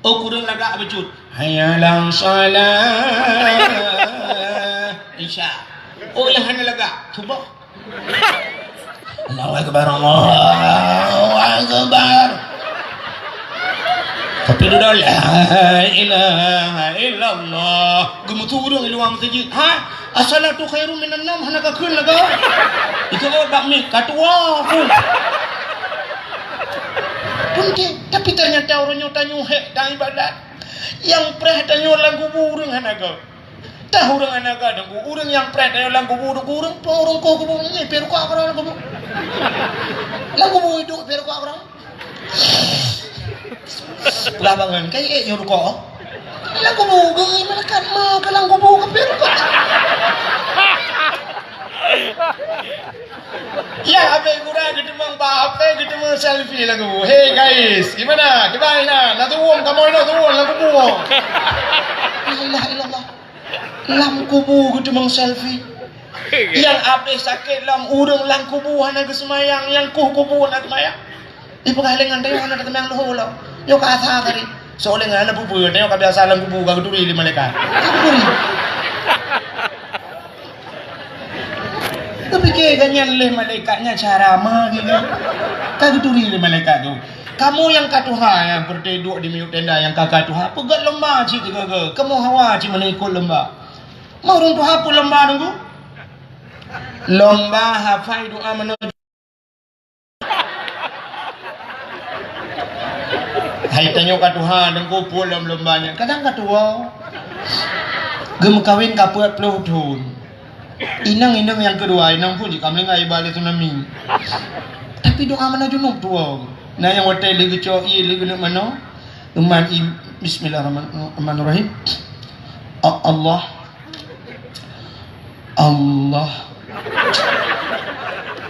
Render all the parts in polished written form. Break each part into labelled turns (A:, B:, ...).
A: Oh kurang lagak becut. Hayalang salat. Isya. Oh yang hana lagak. Coba. Allahu Akbar. Allahu Akbar. Tapi dah la ilaha illallah. Gemuturung iluang masjid. Ha? As-salatu khairum minan naum hana ka keun laga. Itu bak mi katua pun. Punte tapi ternyata orangnya tanyo hek dah ibadat. Yang preh tanyo lagu burung hanaga. Tah urang hanaga dengku urang yang preh tanyo lagu burung urang porong ko ko ni peru ko akra lagu. Lagu bu itu peru ko akra. Labangan kay nyuruh ko. Lagu bu gay malakan ma kalang ko bu ka peru ko. Ya, apa yang kurang kita apa kita selfie lagu. Hey guys, gimana? Gimana? Natuwong kamu ini natuwong lagu buong. Allah ilallah. Lam kubu kita selfie. Yang apa sakit lam urang lang kubuhan na semayang, yang kubuhan na semayang. Ipagalingan tayo na tamayang luhulo. Yo ka asa kari. So oleh nga na bubuyo tayo kabiasa lang kubu ka duri lima leka. Kepikir ganyan leh malaikatnya cara mah gitu. Kagak turi leh malaikat tu. Kamu yang katuha yang berduduk di miut tenda yang kakak tuha pegat lembah cik gaga. Kamu hawa cik mana ikut lembah. Mau orang tuha pun lembah nunggu. Lembah hafai doa menuju. Hai tanya katuha nunggu pun lembahnya. Kadang katuha. Gem kawin kapuat puluh tahun. Inang yang kedua, inang pun jika melengai balik tsunami. Tapi doa mana junub tua. Nah yang hotel lagi coi lagi nak mana? Umat Bismillahirrahmanirrahim. Allah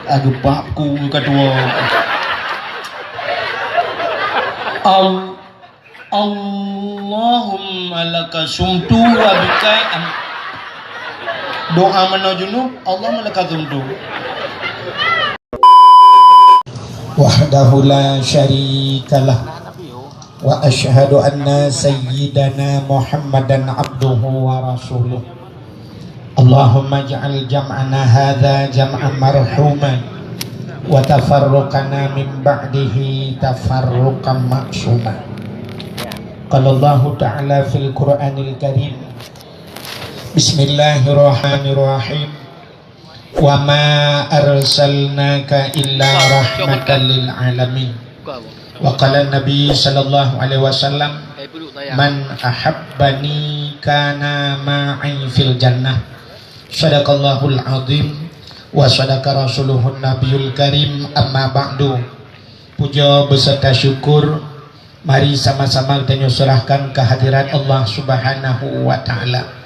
A: aku bapku kedua. Allahumma laka sumtu wa bika doa mana junub Allah malakatum tu wahdahu la syarikalah wa asyhadu anna sayyidana Muhammadan abduhu wa rasuluh. Allahumma ja'al jam'ana hadha jam'an marhuman wa tafarruqana min ba'dihi tafarruqan ma'suman. Qala Allah ta'ala fil Qur'anil Karim Bismillahirrahmanirrahim. Wa ma arsalnaka illa rahmatan lil alamin. Wa qala Nabi sallallahu alaihi wasallam man ahabbani kana ma'i fil jannah. Sadaqallahul azim wa sadaqa rasuluhun nabiyul karim. Amma ba'du. Puja beserta syukur mari sama-sama kita nyusurahkan kehadirat Allah Subhanahu wa taala.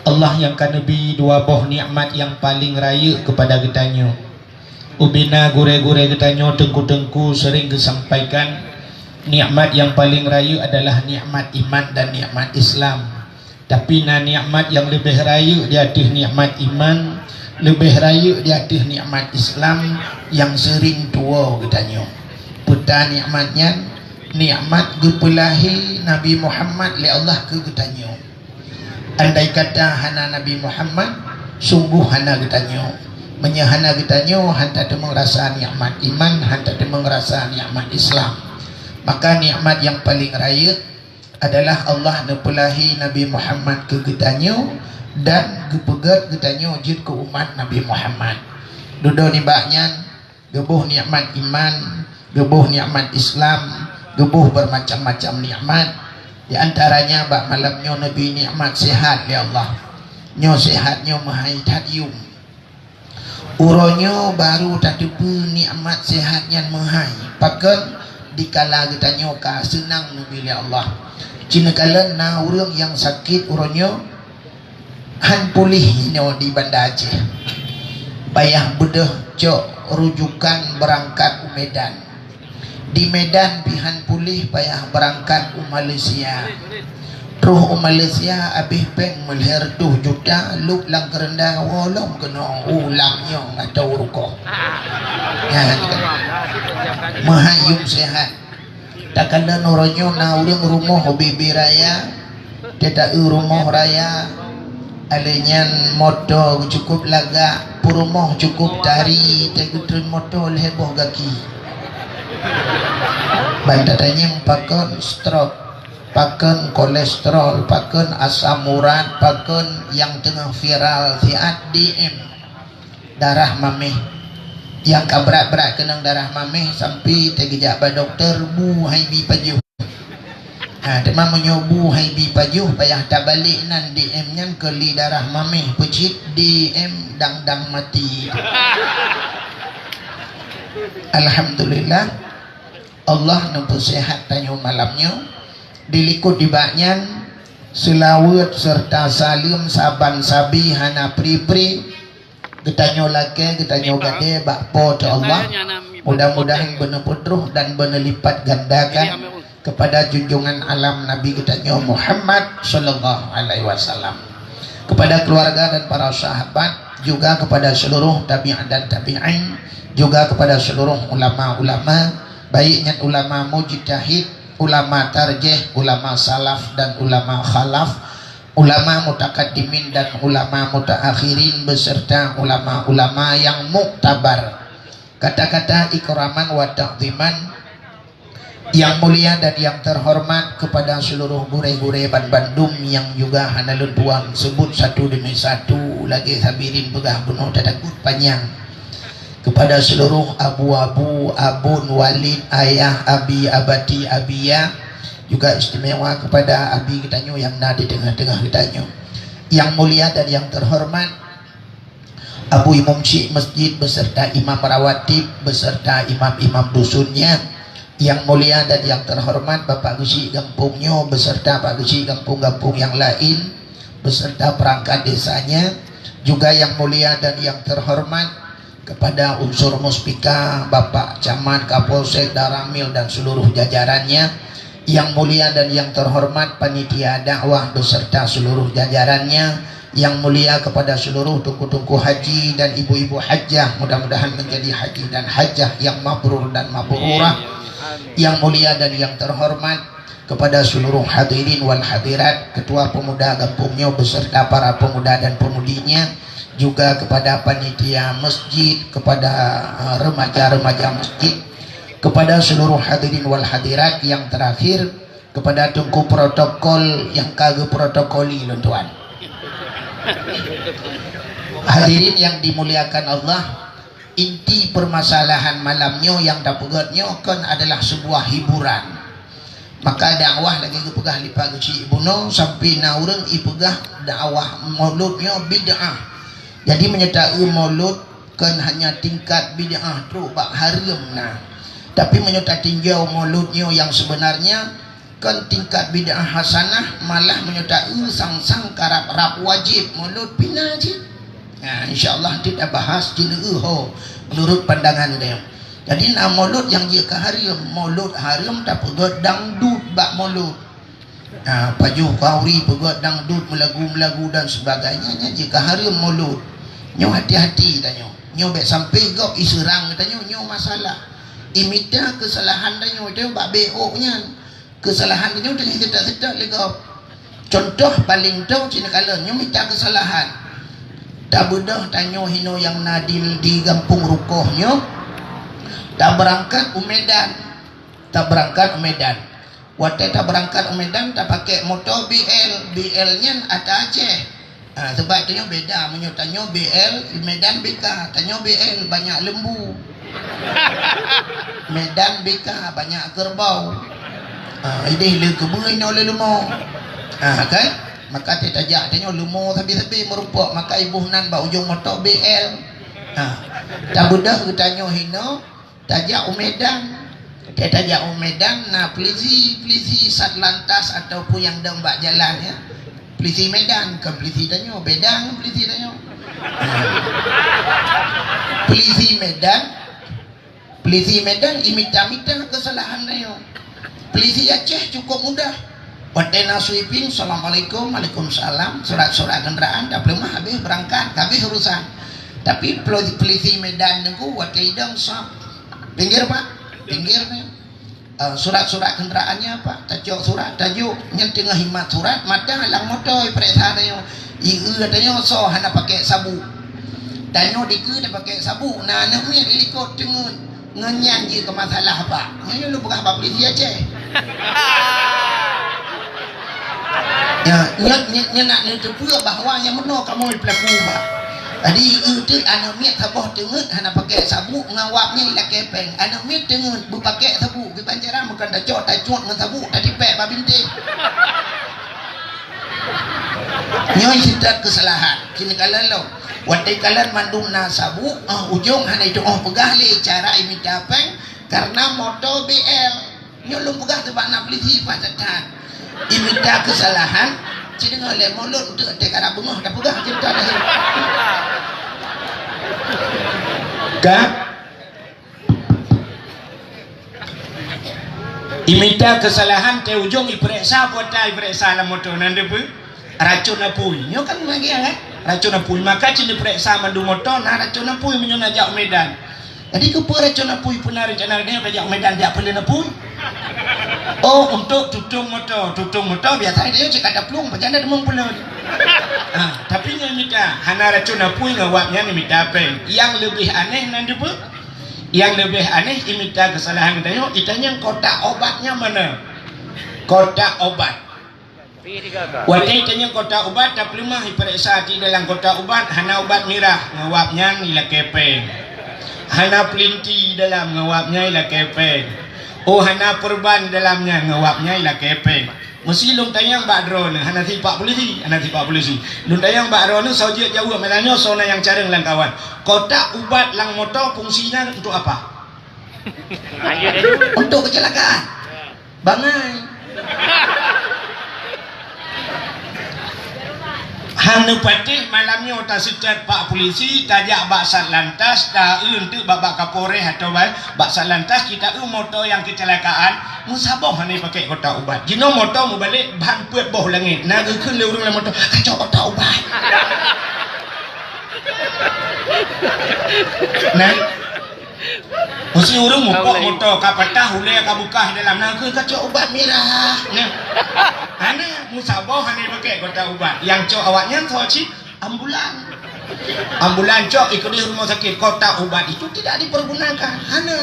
A: Allah yang kanebi dua boh nikmat yang paling raya kepada kitanya. Ubina gure-gure kitanya tengku-tengku sering disampaikan nikmat yang paling raya adalah nikmat iman dan nikmat Islam. Tapi nikmat yang lebih raya di atas nikmat iman, lebih raya di atas nikmat Islam yang sering tua kitanya. Peta nikmatnya nikmat gepelahi Nabi Muhammad li Allah ke kitanya. Andai kata hana Nabi Muhammad sungguh hana kitanya menyahana kitanya hanta temeng rasa nikmat iman, hanta temeng rasa nikmat Islam. Maka nikmat yang paling raya adalah Allah nepelahi Nabi Muhammad ke kitanya dan gepegat kitanya jid ke umat Nabi Muhammad. Dodo nibaknya gebuh nikmat iman, gebuh nikmat Islam, gebuh bermacam-macam nikmat. Di antaranya bak malamnya Nabi nikmat sehat ya Allah. Nyo sehatnya mahai tadium. Uronyo baru tadepu nikmat sehatnya mahai. Pakai dikala kita nyoka senang Nabi ya Allah. Cina kala na urang yang sakit uronyo han pulih nyo di Banda Aceh. Bayah bedah cok rujukan berangkat ke Medan. Di Medan pihan pulih payah berangkat ke Malaysia. Terus ke Malaysia habis peng melher 2 juta lup lang kerendah wolong kena ulangnya atau rukoh. Ya kan. Mahayum sehat. tak kala noronyo na urang rumah bibi raya tidak rumah raya alenyan moto cukup laga purumah cukup tari tegutun moto leheboh gaki bantatanya pakon stroke pakon kolesterol pakon asam urat pakon yang tengah viral siat DM darah mameh yang kabrat-berat kenang darah mameh sampai tegejak ba dokter bu hai bi pajuh demam menyobu hai bi pajuh payah tak balik nan DM nyan keli darah mameh pecit DM dang mati. Alhamdulillah Allah nampu sehat tanyo malamnya dilikut di baknyan selawat serta salim saban sabi hana pri-pri getanyo lake getanyo gade bakpo ta Allah mudah-mudahan bener putruh dan bener lipat gandakan kepada junjungan alam Nabi kita Muhammad sallallahu alaihi wasallam, kepada keluarga dan para sahabat, juga kepada seluruh tabi'in dan tabi'in, juga kepada seluruh ulama-ulama, baiknya ulama mujtahid, ulama tarjih, ulama salaf dan ulama khalaf, ulama mutakaddimin dan ulama mutaakhirin beserta ulama-ulama yang muktabar. Kata-kata ikraman wa ta'ziman yang mulia dan yang terhormat kepada seluruh gure-gure Bandung yang juga hanalun tuang sebut satu demi satu lagi sabirin begah penuh takut panjang, kepada seluruh abu-abu abun walid ayah abi abati abia, juga istimewa kepada abi kitanyo yang ada di tengah-tengah kitanyo yang mulia dan yang terhormat Abu Imam Syekh Masjid beserta imam rawatib beserta imam-imam dusunnya yang mulia dan yang terhormat Bapak Gusi Gampungnya beserta Pak Gusi Gampung-gampung yang lain beserta perangkat desanya, juga yang mulia dan yang terhormat kepada unsur muspika Bapak Camat, Kapolsek, Daramil dan seluruh jajarannya, yang mulia dan yang terhormat panitia dakwah beserta seluruh jajarannya, yang mulia kepada seluruh tungku-tungku haji dan ibu-ibu hajjah, mudah-mudahan menjadi haji dan hajjah yang mabrur dan mabrurah, yang mulia dan yang terhormat kepada seluruh hadirin wal hadirat, ketua pemuda Gampungnya beserta para pemuda dan pemudinya, juga kepada panitia masjid, kepada remaja-remaja masjid, kepada seluruh hadirin wal hadirat, yang terakhir kepada tungku protokol yang kagak protokoli tuan. Hadirin yang dimuliakan Allah, inti permasalahan malamnya yang dapatnya kan adalah sebuah hiburan. Maka dakwah lagi kepegah lipat Guci Ibuno sampai naureng ipegah dakwah mauludnya bid'ah. Jadi menyertai maulud kan hanya tingkat bid'ah tu bak haram nah. Tapi menyertai tinjau mauludnya yang sebenarnya kan tingkat bid'ah hasanah, malah menyertai sang-sang karap rap wajib maulud pina je. Nah, insyaallah tidak bahas jenuh menurut pandangan dia. Jadi nak maulud yang dia ke haram, maulud haram tak pegot dangdut bak maulud. Nah, pajuh kauri pegot dangdut melagu-melagu dan sebagainya jika haram maulud. Nyo hati-hati tanya. Nyo baik sampai gop iserang tanya nyo masalah. Imita kesalahan tanya dia bak beoknya. Kesalahan tanya dia tidak legop. Contoh paling tahu cina kala nyo minta kesalahan. Tak bedah tanya hino yang nadil di Gampung Rukohnya tak berangkat Medan, tak berangkat Medan. Waktu tak berangkat Medan tak pakai motor BL nya ada Aceh. Sebab tanya beda, menyutanya BL Medan BK, tanya BL banyak lembu. Medan BK banyak kerbau. Ini le kebuin oleh lemau. Kan? Maka dia tajak tanya lumo sabi-sabi merupak maka ibu nan ba ujung motor BL. Tak budak tanya hino tajak Medan. Dia tajak Medan nah pelisi Satlantas ataupun yang dah mbak jalan ya. Pelisi Medan kan pelisi tanya beda pelisi tanya. Pelisi Medan imita-mita kesalahan tanya. Pelisi Aceh cukup mudah. Wadena sweeping, assalamualaikum, waalaikumsalam, surat-surat kendaraan, dah belum habis berangkat, habis urusan. Tapi pelisi Medan nengku, wadidang sop, pinggir pak, pinggir nih.
B: surat-surat kenderaannya apa tajuk surat tajuk yang tengah himat surat mata lang motor periksa dia katanya so hana pakai sabu tanya dia dia pakai sabu nah nak ni ikut dengan ngenyan je ke masalah apa yang lu bukan apa polisi aja ya nya nak nutup bahawa yang benar kamu pelaku bah jadi itu anak miat sabah tengut hana pakai sabu ngawapnya ila kepeng anak miat tengut bu pakai sabu ke banjaran bukan dah cok dah cuak dengan sabu dah dipek babinte nyoi sidat kesalahan kini kalan lo watai kalan mandumna sabu ujung hana itu pegah le cara imita peng karena motor BL nyolong pegah sebab nak beli sifat setan imita kesalahan cina ngale mulut untuk tekara bengah dah pegah cerita dah Kak imita kesalahan te ujung iperiksa buat iperiksa lah motor nanda pun racun apui nyo kan lagi kan racun apui maka cini periksa mandu motor nah racun apui menyo najak medan jadi ke racun apui pun rencana dia najak medan dia pelin apui oh untuk tutung motor biasa dia cek ada pelung bercanda demung pula tapi nyo minta hana racun apui ngawapnya ni minta apa yang lebih aneh nanti pun yang lebih aneh imita kesalahan dia itanya kotak obatnya mana kotak obat Wadai tanya kotak ubat tak pelumah iperiksa di dalam kotak ubat hana ubat merah ngawapnya ila kepeng hana pelinti dalam ngawapnya ila kepeng hana perban dalamnya ngawapnya ila kepeng mesti lung tayang Mbak Drone hana tipak polisi lung tayang Mbak Drone saja jauh melanya sona yang careng lang kawan kotak ubat lang motor fungsinya untuk apa untuk kecelakaan bangai hanu patih malamnya otak secat pak polisi tajak bak sat lantas dah untuk babak kapolres atau bak sat lantas kita motor yang kecelakaan musabah ni pakai kotak ubat jino motor mu balik bahan puat boh langit naga kun le urang la motor kacau kotak ubat nah mesti urang mu pok motor kapatah hulai kabukah dalam naga kacau ubat merah nah hana musabah ni pakai kotak ubat yang cok awaknya soci ambulan cok ikut di rumah sakit kotak ubat itu tidak dipergunakan hana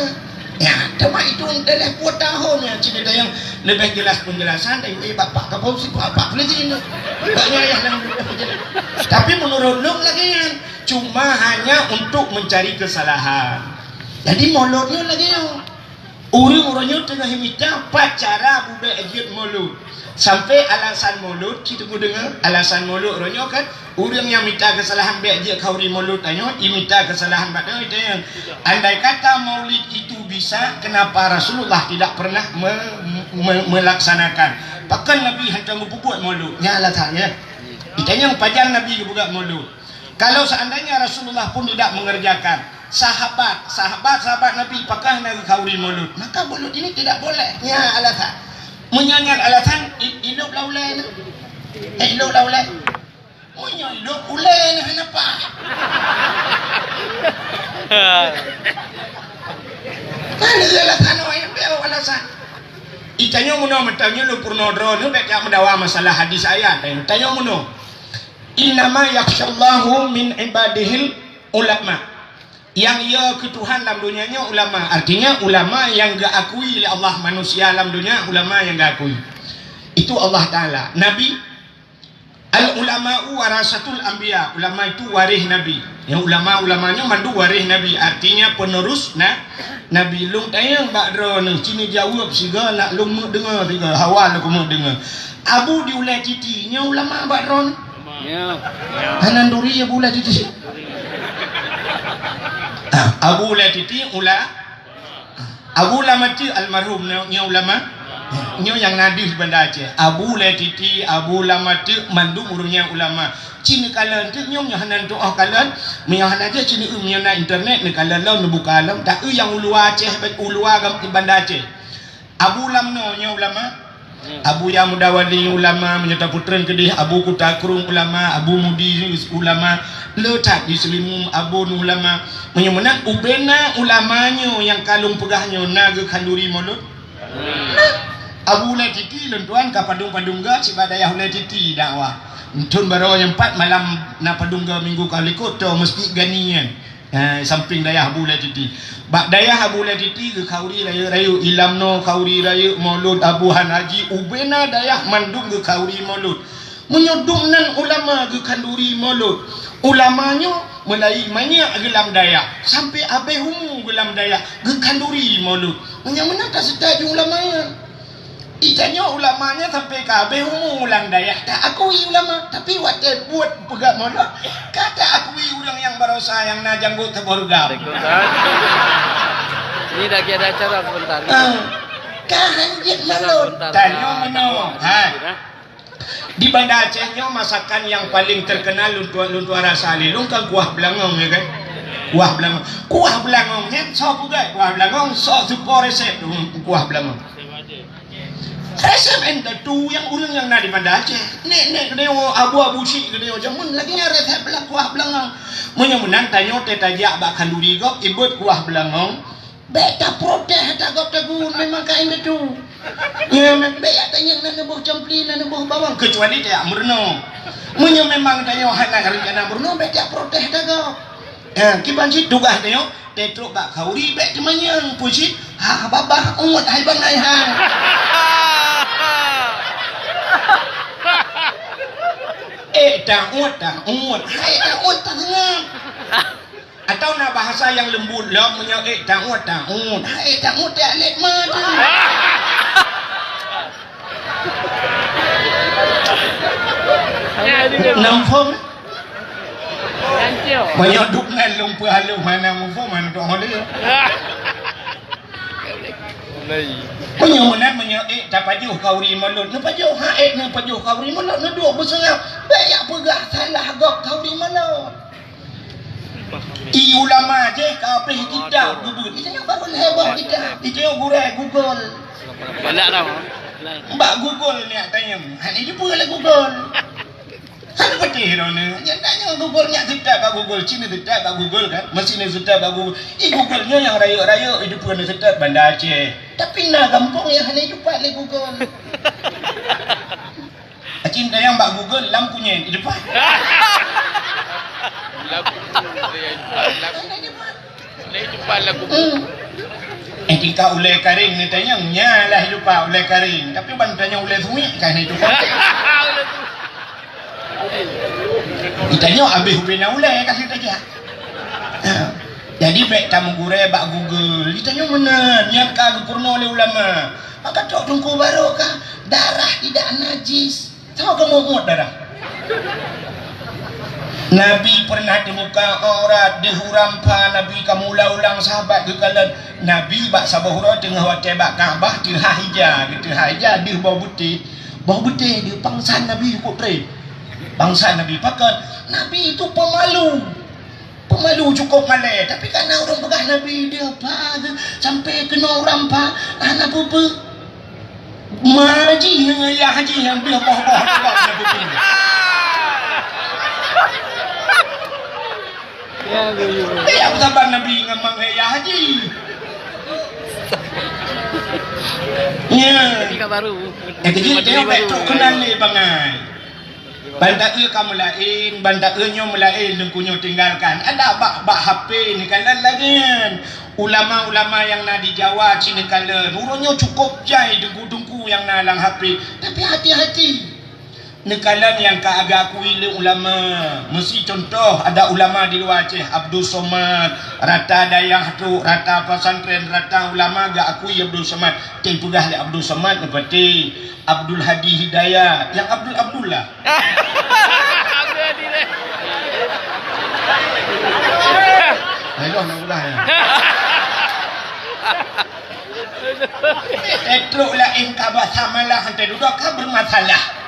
B: ya cuma itu dalam 2 tahun ya cerita yang lebih jelas penjelasan dari bapak kapolisi bapak polisi ini banyak yang tapi menurut lu lagi yang cuma hanya untuk mencari kesalahan jadi mulutnya lagi yang urang-urangnya tengah himita pacara budak ajit mulut sampai alasan mulut kita dengar alasan mulut orangnya kan orang yang minta kesalahan biar dia kauri mulut tanya minta kesalahan pada itu yang andai kata maulid itu bisa kenapa Rasulullah tidak pernah melaksanakan bahkan Nabi hantar membuat mulutnya alasannya ditanya pajang Nabi buka mulut kalau seandainya Rasulullah pun tidak mengerjakan sahabat Nabi pakah nak kauri mulut maka mulut ini tidak boleh ya alasan menyanyikan alasan hidup laulai hidup laulai hidup ulai kenapa mana alasan yang beo alasan itanya muno metanya lu purnodro lu dak mendawa masalah hadis ayat tanya muno innama yakhshallahu min ibadihil ulama yang ia ketuhan dalam dunianya ulama artinya ulama yang gak akui oleh Allah manusia dalam dunia ulama yang gak akui itu Allah Ta'ala Nabi al ulama'u warasatul anbiya ulama itu waris Nabi yang ulama-ulamanya mandu waris Nabi artinya penerus Nabi lung tayang bakdro ni cini jawab segala lung mu dengar tiga hawal aku mu dengar Abu diulai titi nya ulama bakdro ni hanan duri ya bulai titi Abu Latiti Abu Lamati almarhum nya ulama nya yang nadis benda Aceh Abu Latiti Abu Lamati mandum urungnya ulama cini kalan tu nya hanan doa kalan nya hanan je cini na internet ni kalan law buka alam tak yang ulua Aceh ulua gam banda Aceh Abu Lamno nya ulama Abu yang Mudawali ulama menyerta putran kedih Abu Kutakrung ulama Abu Mudi ulama letak di selimum Abu ulama menyemenang ubena ulamanya yang kalung pegahnya naga kanduri mulut Abu le titi lentuan ka padung-padungga si badaya le titi dakwah. Entun baro yang 4 malam na padungga minggu kali koto mesti ganian. Samping dayah Abu le titi. Bak dayah Abu le titi ke kauri rayu ilamno kauri rayu maulud Abu Hanaji ubena dayah mandung ke kauri maulud. Menyodumnan ulama ke kanduri maulud. Ulamanya mulai banyak gelam daya sampai abe humu gelam daya ke kanduri maulud. Menyamana tak setuju ulamanya. Itanya ulamanya sampai ke abe humu ulang daya. Tak akui ulama tapi waktu buat pegak maulud kata akui ulang yang barosa yang najanggut teborgam.
C: Ini dah ada acara sebentar.
B: Kahanjit maulud. Tanya mana? Di Banda Aceh masakan yang paling terkenal luntuh rasa lilung kan kuah belangong ya kan. Kuah belangongnya sok juga kuah belangong sok super resep kuah belangong. Resep ente tu yang ulang yang di Banda Aceh. Nek kedeo abu-abu si kedeo jamun lagi resep kuah belangong. Munya menang tanyo teh tajak bak kanduri gop ibut kuah belangong. Beta protes tak gop tegun memang kain itu. Ya nak beya tanya nak buh campli nak buh bawang kecuali dia murno. Munyo memang tanya hana rencana murno beta protes dah kau. Kiban si dugah tanya tetruk bak kauri bet temanyang puji ha babah umut hai bang hai ha. Umut hai umut tak ngam. Atau na bahasa yang lembut lah punya ta'ud hai ta'ud tak lek mati nampung banyak duknan lumpur halu mana mumpung mana tu holih punya menat punya tak pajuh kauri malut na pajuh haid na pajuh kauri malut na dua bersengap banyak pegah salah gok kauri malut ulama je kau pergi kita Google itu yang baru hebat kita itu yang Google
C: banyak dah
B: mbak Google ni tanya ini pun oleh Google kan betul ni yang tanya Google ni sedap kat Google Cina sedap kat Google kan mesin ni sedap kat Google Google nya yang raya-raya itu pun sedap Banda Aceh tapi nak kampung yang hanya cepat oleh Google cinta yang mbak Google lampunya di depan tingkah ulai karing ni tanya nyalah lupa ulai karing tapi ban tanya ulai suwi kan itu ditanya habis ubina ulai kasih saja jadi baik tamu gure bak Google ditanya mana niat ka purno oleh ulama maka tok tungku barokah darah tidak najis tahu kamu muat darah Nabi pernah di muka orang dihurampa Nabi kamu ulang sahabat kekalan Nabi bak sabahura tengah watai bak Kaabah di hahija di bawah putih di pangsan Nabi ikut pre pangsan Nabi pakai Nabi itu pemalu cukup malai tapi karena orang pegah Nabi dia apa sampai kena orang pa anak apa maji yang haji yang dia boh-boh Nabi ya sabar Nabi ngamang ya haji ya
C: baru
B: jadi dia betul kenal ni bangai bandak kamu lain bandak nyo melain dengkunyo tinggalkan ada bak HP ni kan lagi ulama-ulama yang na di Jawa sini kala urunyo cukup jai dengku-dengku yang na lang HP tapi hati-hati nekalan yang kaagak akui ulama mesti contoh ada ulama di luar Aceh Abdul Somad rata dayah tu rata pesantren rata ulama gak akui Abdul Somad ting pudah le Abdul Somad seperti Abdul Hadi Hidayat yang Abdullah
C: Abdul Hadi
B: ayo nak ulah ya Etruk lain kabah samalah hantar duduk kan bermasalah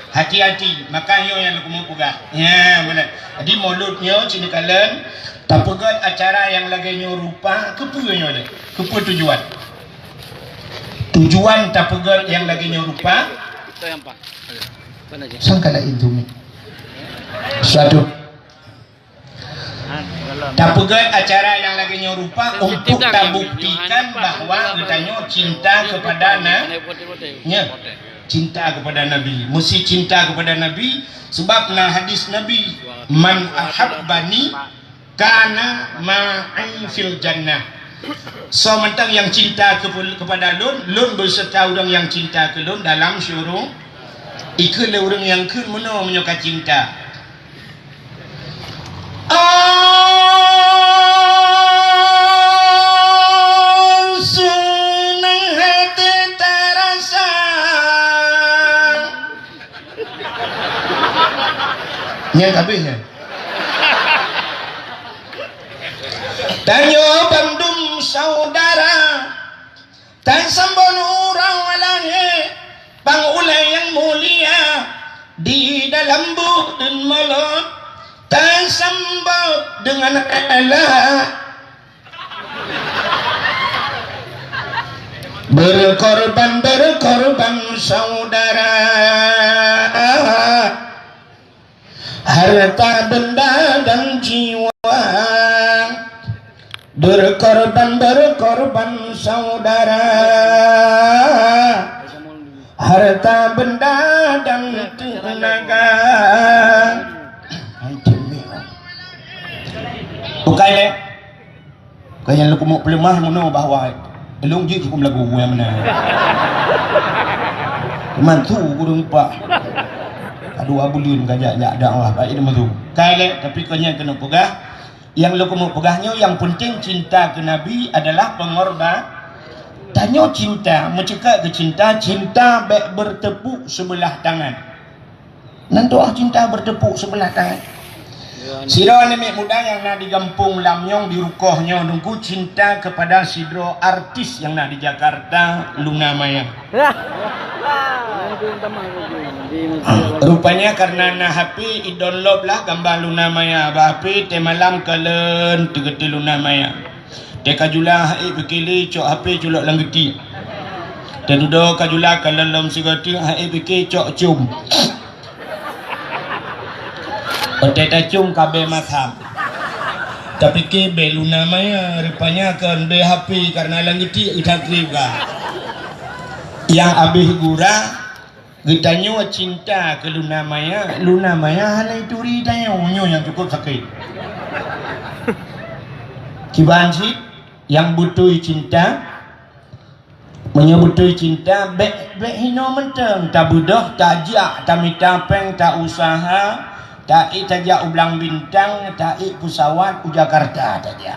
B: hati-hati makanya yang aku mau pegah ya benar jadi mauludnya sini kalian tak pegat acara yang lagi rupa kepunya ada kepu tujuan tak pegat yang lagi rupa
C: itu yang pak
B: sangkala itu suatu Tak pegat acara yang lagi nyorupa untuk tak buktikan bahawa katanya cinta kepada cinta kepada Nabi. Mesti cinta kepada Nabi sebab hadis Nabi man ahabbani kana ma'i fil jannah. So mentang yang cinta kepada lun berserta orang yang cinta ke lun dalam syurga. Ikulah orang yang ke mana menyuka cinta. Senang hati terasa. Yang habisnya. Tanyo bandung saudara, tan sambon urang walange, pangulay yang mulia di dalam bulan malam, tan sambot dengan Allah. Berkorban saudara, harta benda dan jiwa. Berkorban saudara, harta benda dan tenaga. Bukai le, kaya lu kumuk pelemah muno bahwa belum je cukup lagu yang mana. Mantu kurang pak. Aduh abulun kajak ya ada Allah baik nama tu. Kaya le, tapi kanya kena pegah. Yang lu mau pegahnya yang penting cinta ke Nabi adalah pengorban. Tanya cinta, mencegah ke cinta baik bertepuk sebelah tangan. Nanti cinta bertepuk sebelah tangan. Sidro nenek muda yang nak digampung lamnyong di rukohnya nunggu cinta kepada sidro artis yang nak di Jakarta Luna Maya. Rupanya karena na HP i-download lah gambar Luna Maya. HP te malam kalen tegeti Luna Maya. Te kajula hai pikili cok HP culok langgeti. Te duduk kajula kalen lom sigati hai pikir cok cium. Ote ta cium kabe matham. Tapi ke be Luna Maya rupanya kan be HP karena langgeti itakriga. Yang abih gura Gitanya cinta ke Luna Maya halai turi tanya unyu yang cukup sakit. Kibansi yang butuh cinta, menyebutui cinta, bek hino menteng, tak budah, tak jak, tak minta peng, tak usaha, tak tajak ublang bintang, tak pesawat u Jakarta tajak.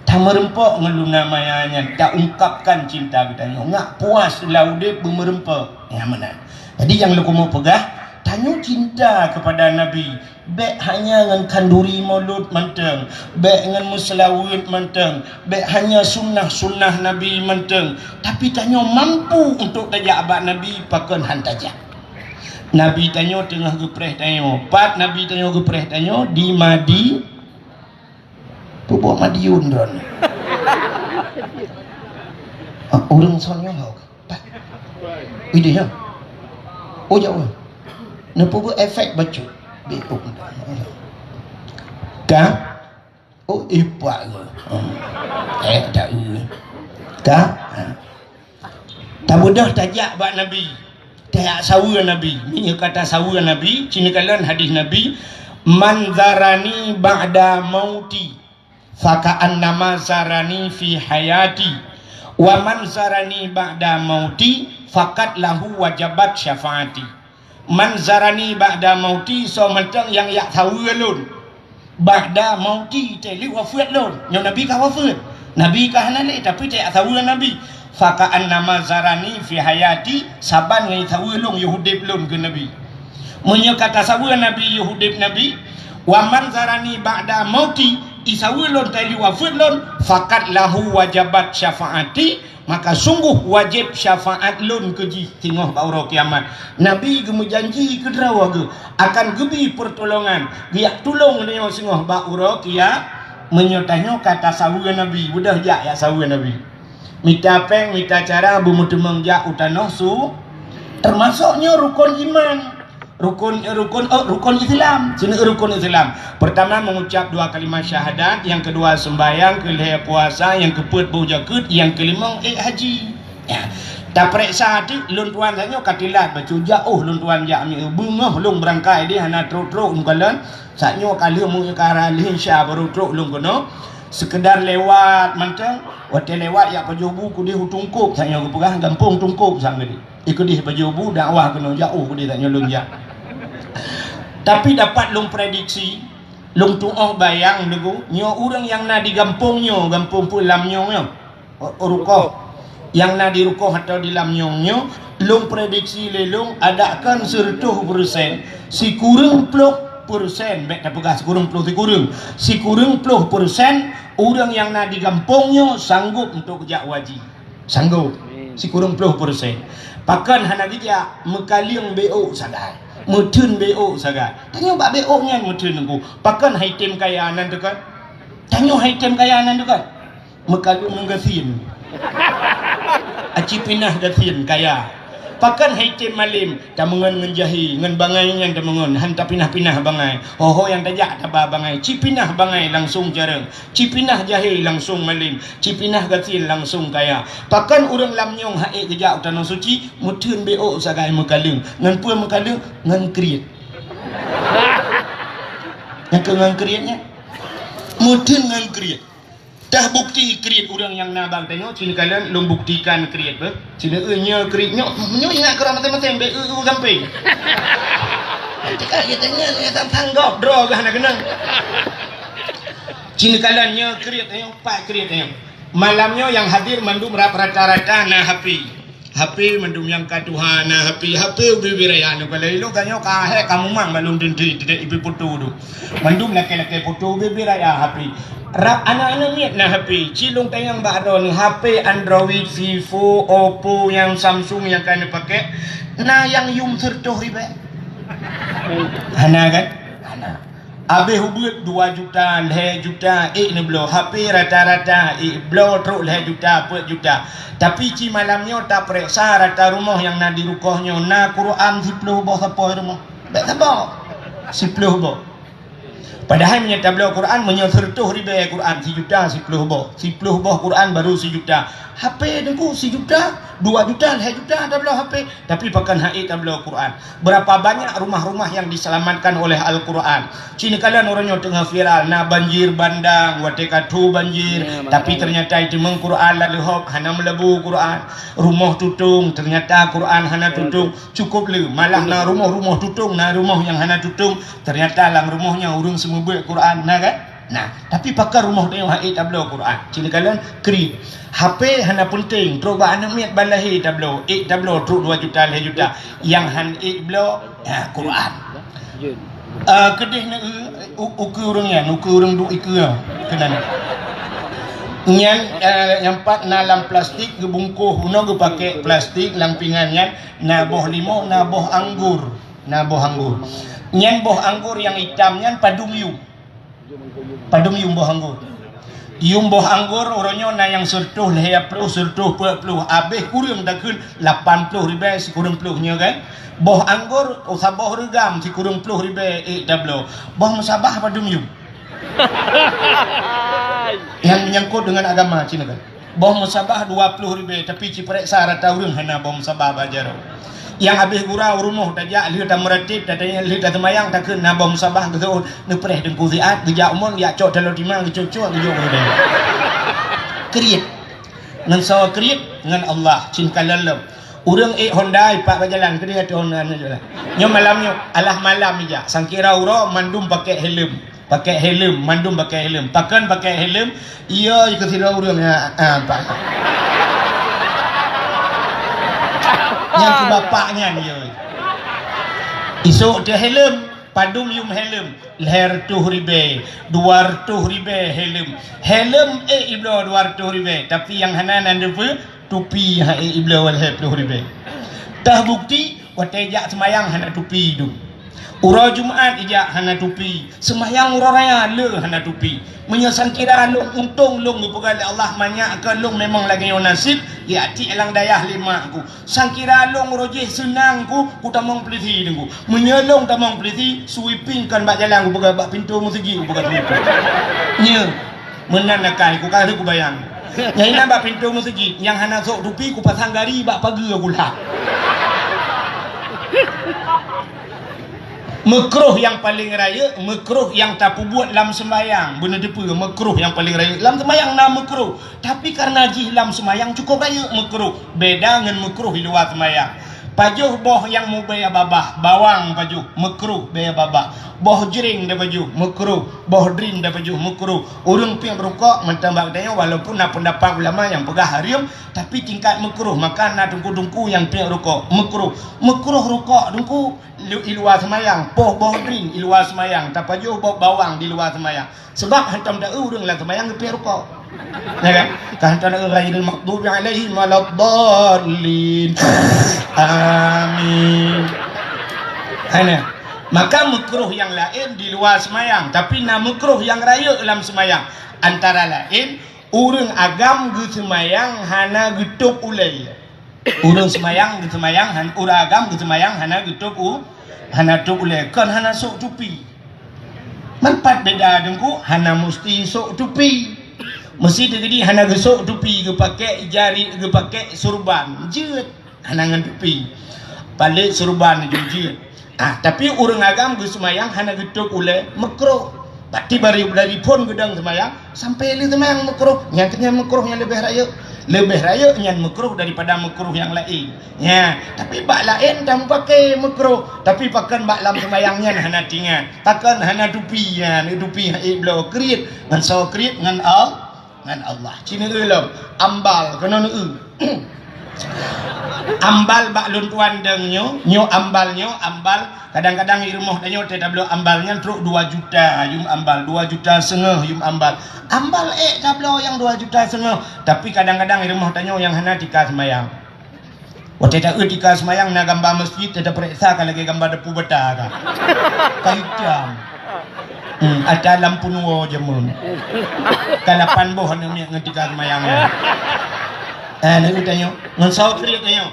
B: Tak merempok ngeluna mayanya, tak ungkapkan cinta katanya, ngak puas laudip bermerempok. Ya mana? Jadi yang lu mau pegah, tanya cinta kepada Nabi. Bek hanya dengan kanduri maulud menteng, bek dengan muslawid menteng, bek hanya sunnah Nabi menteng. Tapi tanya mampu untuk tajak abad Nabi pakon hantajak. Nabi tanya tengah gepreh tanya, pat Nabi tanya gepreh tanya di Madi. Pupuk Madiun don. Orang soalnya hok. Ide ya. Oh jauh. Napa buat efek baca? Beok. Ka? Oh ipak ke? Tak ka? Tak mudah tajak bak Nabi. Tak sawa Nabi. Ini kata sawa Nabi, cina kalian hadis Nabi, man zarani ba'da mauti faka'an nama zarani fi hayati wa man zarani ba'da mauti fakat lahu wajabat syafaati. Man zarani ba'da mauti so macam yang yak tahu lun. Ba'da mauti teli wafat lun. Yang Nabi kah wafat. Nabi kah nalik tapi tak tahu Nabi. Faka'an nama zarani fi hayati saban ngai tahu lun yuhudib lun ke Nabi. Munya kata sawa Nabi yuhudib Nabi. Wa man zarani ba'da mauti isawi lun teli wafat lun fakat lahu wajabat syafaati. Maka sungguh wajib syafaat lun keji tengok bauro kiamat. Nabi gemu janji ke drawa ke akan gebi pertolongan. Dia tolong dia sungguh bauro kia menyotanya kata sawu Nabi. Udah jak ya sawu Nabi. Minta peng, minta cara bumutemeng jak utanoh su termasuknya rukun iman. Rukun Islam. Sini rukun Islam. Pertama mengucap 2 kalimat syahadat, yang kedua sembahyang, kelima puasa, yang keempat berzakat, yang kelima haji. Ya. Tak periksa hati lun tuan sanyo katilat bacu jauh lun tuan ja mi bungah lung berangkai dia hana truk-truk ngkalan sanyo kali mu kara lin sya baru truk lung kono sekedar lewat mantang hotel lewat ya pajobu ku di hutungkup sanyo ku pegah kampung tungkup sang gedi ikut di pajobu dakwah kono jauh ku di sanyo lung ja. Tapi dapat lung prediksi lung tuoh bayang degu nyo urang yang na di gampungnya gampung pulamnyo nyo rukoh yang na di rukoh atau di lamnyongnya lung prediksi lelung adakan 100% si kurang 10% baik tak pegah si kurang 10 si kurang 10% orang yang na di gampungnya sanggup untuk kerja wajib sanggup si kurang 10% pakan hana dia mekaliang BO sagai mutun BO sagai tanya bak BO nya mutun aku pakan haitem kayaanan dekat tanya haitem kayaanan dekat mekaliang menggasin aci pinah gatin kaya pakan haitem malim tamungan ngenjahi ngen bangai yang tamungan hanta pinah-pinah bangai hoho yang tajak taba bangai cipinah bangai langsung jarang cipinah jahi langsung malim cipinah gatin langsung kaya pakan urang lamnyong hae gejak tanah suci mutun BO sagai mekalung ngan pua mekalung ngan kriet yang ke ngan krietnya mutun ngan kriet dah bukti kriet orang yang nabang tengok sini kalian lum buktikan kriet ber sini nya krietnya nyo ingat kerana masing-masing be samping dekat dia tanya dia tak tanggap draw gah nak kena sini kalian nya kriet tengok pak kriet tengok malamnya yang hadir mandum rata-rata na HP mandum yang katuhan na HP bibiraya no kalau lu tanya kahe kamu mang balum dindi tidak ibu putu tu mandum laki-laki putu bibiraya HP rap anak-anak niat na HP cilung tayang baron HP Android Vivo Oppo yang Samsung yang kena pakai na yang yung sertoh ribe hana kan hana abe hubut 2 juta 2 juta ni belo HP rata-rata belo teruk 2 juta 4 juta tapi ci malamnya tak periksa rata rumah yang na di rukohnya na Quran 10 boh apa rumah tak sabar 10 boh padahal menyata beliau Quran menyesertuh riba Quran 1 juta 10 boh Quran baru 1 juta HP dengku 1 juta 2 juta 2 juta tak beliau HP tapi pakan HI tak beliau Quran berapa banyak rumah-rumah yang diselamatkan oleh Al-Quran sini kalian orangnya tengah viral na banjir bandang wateka tu banjir tapi ternyata itu meng Quran lalu hop hana melebu Quran rumah tutung ternyata Quran hana tutung cukup le malah na rumah tutung na rumah yang hana tutung ternyata lang rumahnya urung semua buat Quran nah kan nah tapi pakar rumah tengok HI tak beliau Quran sini kalian kri HP hana penting terus ba anak miat balahi tak beliau tak beliau terus 2 juta 2 juta yang han beliau Quran kedih na ukur urang du ikeur kena nyan yang pat na lam plastik gebungkuh uno ge pakai plastik lampingannya na boh limo na boh anggur nyan boh anggur yang hitam nyan padum yung boh anggur yung boh anggur orangnya na yang sertuh lehya peluh sertuh peluh abeh kurang dah kun 80 ribu si kurang peluhnya kan boh anggur usabah regam si kurang peluh ribu double boh musabah padum yung yang menyangkut dengan agama Cina kan boh musabah 20 ribu tapi ciprek syarat urang hana boh musabah bajar yang habis gurau rumah tajak lihat tak meratib tatanya lihat tak semayang tak kena bom sabah betul nepreh dengku ziat gejak umur ya cok dalam timang cocok gejok dia kriet ngan sawa kriet ngan Allah cinta lalam urang Honda pak berjalan ke dia Honda jalan nyo malamnya alah malam ja sangkira uro mandum pakai helm mandum pakai helm pakan pakai helm iya ikut sira urang pak yang ke bapaknya dia isuk dia helm padum yung helm leher tuh ribe 200 ribe helm iblo 200 ribe tapi yang hanan depe tupi iblo leher 10 ribe tah bukti watejak semayang hana tupi du Ura Jumaat ijak hana tupi, sembahyang ura raya le hana tupi. Menyesan kira long untung long berpegali Allah banyak ke long memang lagi yang nasib, ya ti elang dayah lima aku. Sangkira long rojeh senang ku tamang peliti dengu. Menyelong tamang peliti, sweeping kan bak jalan ku bak pintu musigi ku bak tupi. Nya menanakai ku kata ku bayang. Nyai nak bak pintu musigi, yang hana sok tupi ku pasang gari bak pagi aku lah. Makruh yang paling raya, makruh yang tak buat dalam sembahyang. Benda depa makruh yang paling raya. Dalam sembahyang nak makruh. Tapi karena jih dalam sembahyang cukup raya makruh. Beda dengan makruh di luar sembahyang. Pajuh boh yang mu bayar babah, bawang pajuh makruh bayar babah. Boh jering dah pajuh makruh, boh drin dah pajuh makruh. Orang pi berukok mentambah dia walaupun nak pendapat ulama yang pegah harium tapi tingkat makruh makan nak dungku-dungku yang pi rukok makruh. Makruh rukok dungku di luar semayang, boh drin di luar semayang, tak pajuh boh bawang di luar semayang. Sebab hantam dah urang lah semayang pi rukok. Ya kan? Kahantara ghairil maghdubi alaihim waladdallin. Amin. Ana. Maka makruh yang lain di luar semayang, tapi na makruh yang raya dalam semayang. Antara lain urang agam ge semayang hana getuk ulai. Urang semayang ge semayang urang agam ge semayang hana getuk hana tuk ulai. Kan hana sok tupi. Manfaat beda dengku hana mesti sok tupi. Mesti jadi hana gesok tupi ke pakai jari ke pakai surban jeut hana ngan tupi balik surban jeut. Tapi orang agam ge semayang hana getuk ule makruh. Berarti dari pun gedang semayang sampai li semayang makruh. Yang kenyang makruh yang lebih raya yang makruh daripada makruh yang lain. Ya, tapi bak lain dah pakai makruh, tapi pakan bak lam semayangnya hana tinggal. Takkan hana tupi ya, ni tupi haik blo krit ngan so krit ngan Allah. Cina ulam ambal kena nu. Ambal bak luntuan deng nyo ambal kadang-kadang irmoh danyo tak blo ambalnya truk 2 juta yum ambal 2 juta setengah yum ambal tak blo yang 2 juta setengah tapi kadang-kadang irmoh danyo yang hana tika semayang. Waktu tak tika semayang na gambar masjid tak periksa kalau lagi gambar depu beta ka. Kaitam. Ada lampu nuo jemun. Kalapan boh anu mi ngetika semayangnya. Ni utanyo ngan saut kriat tanyo.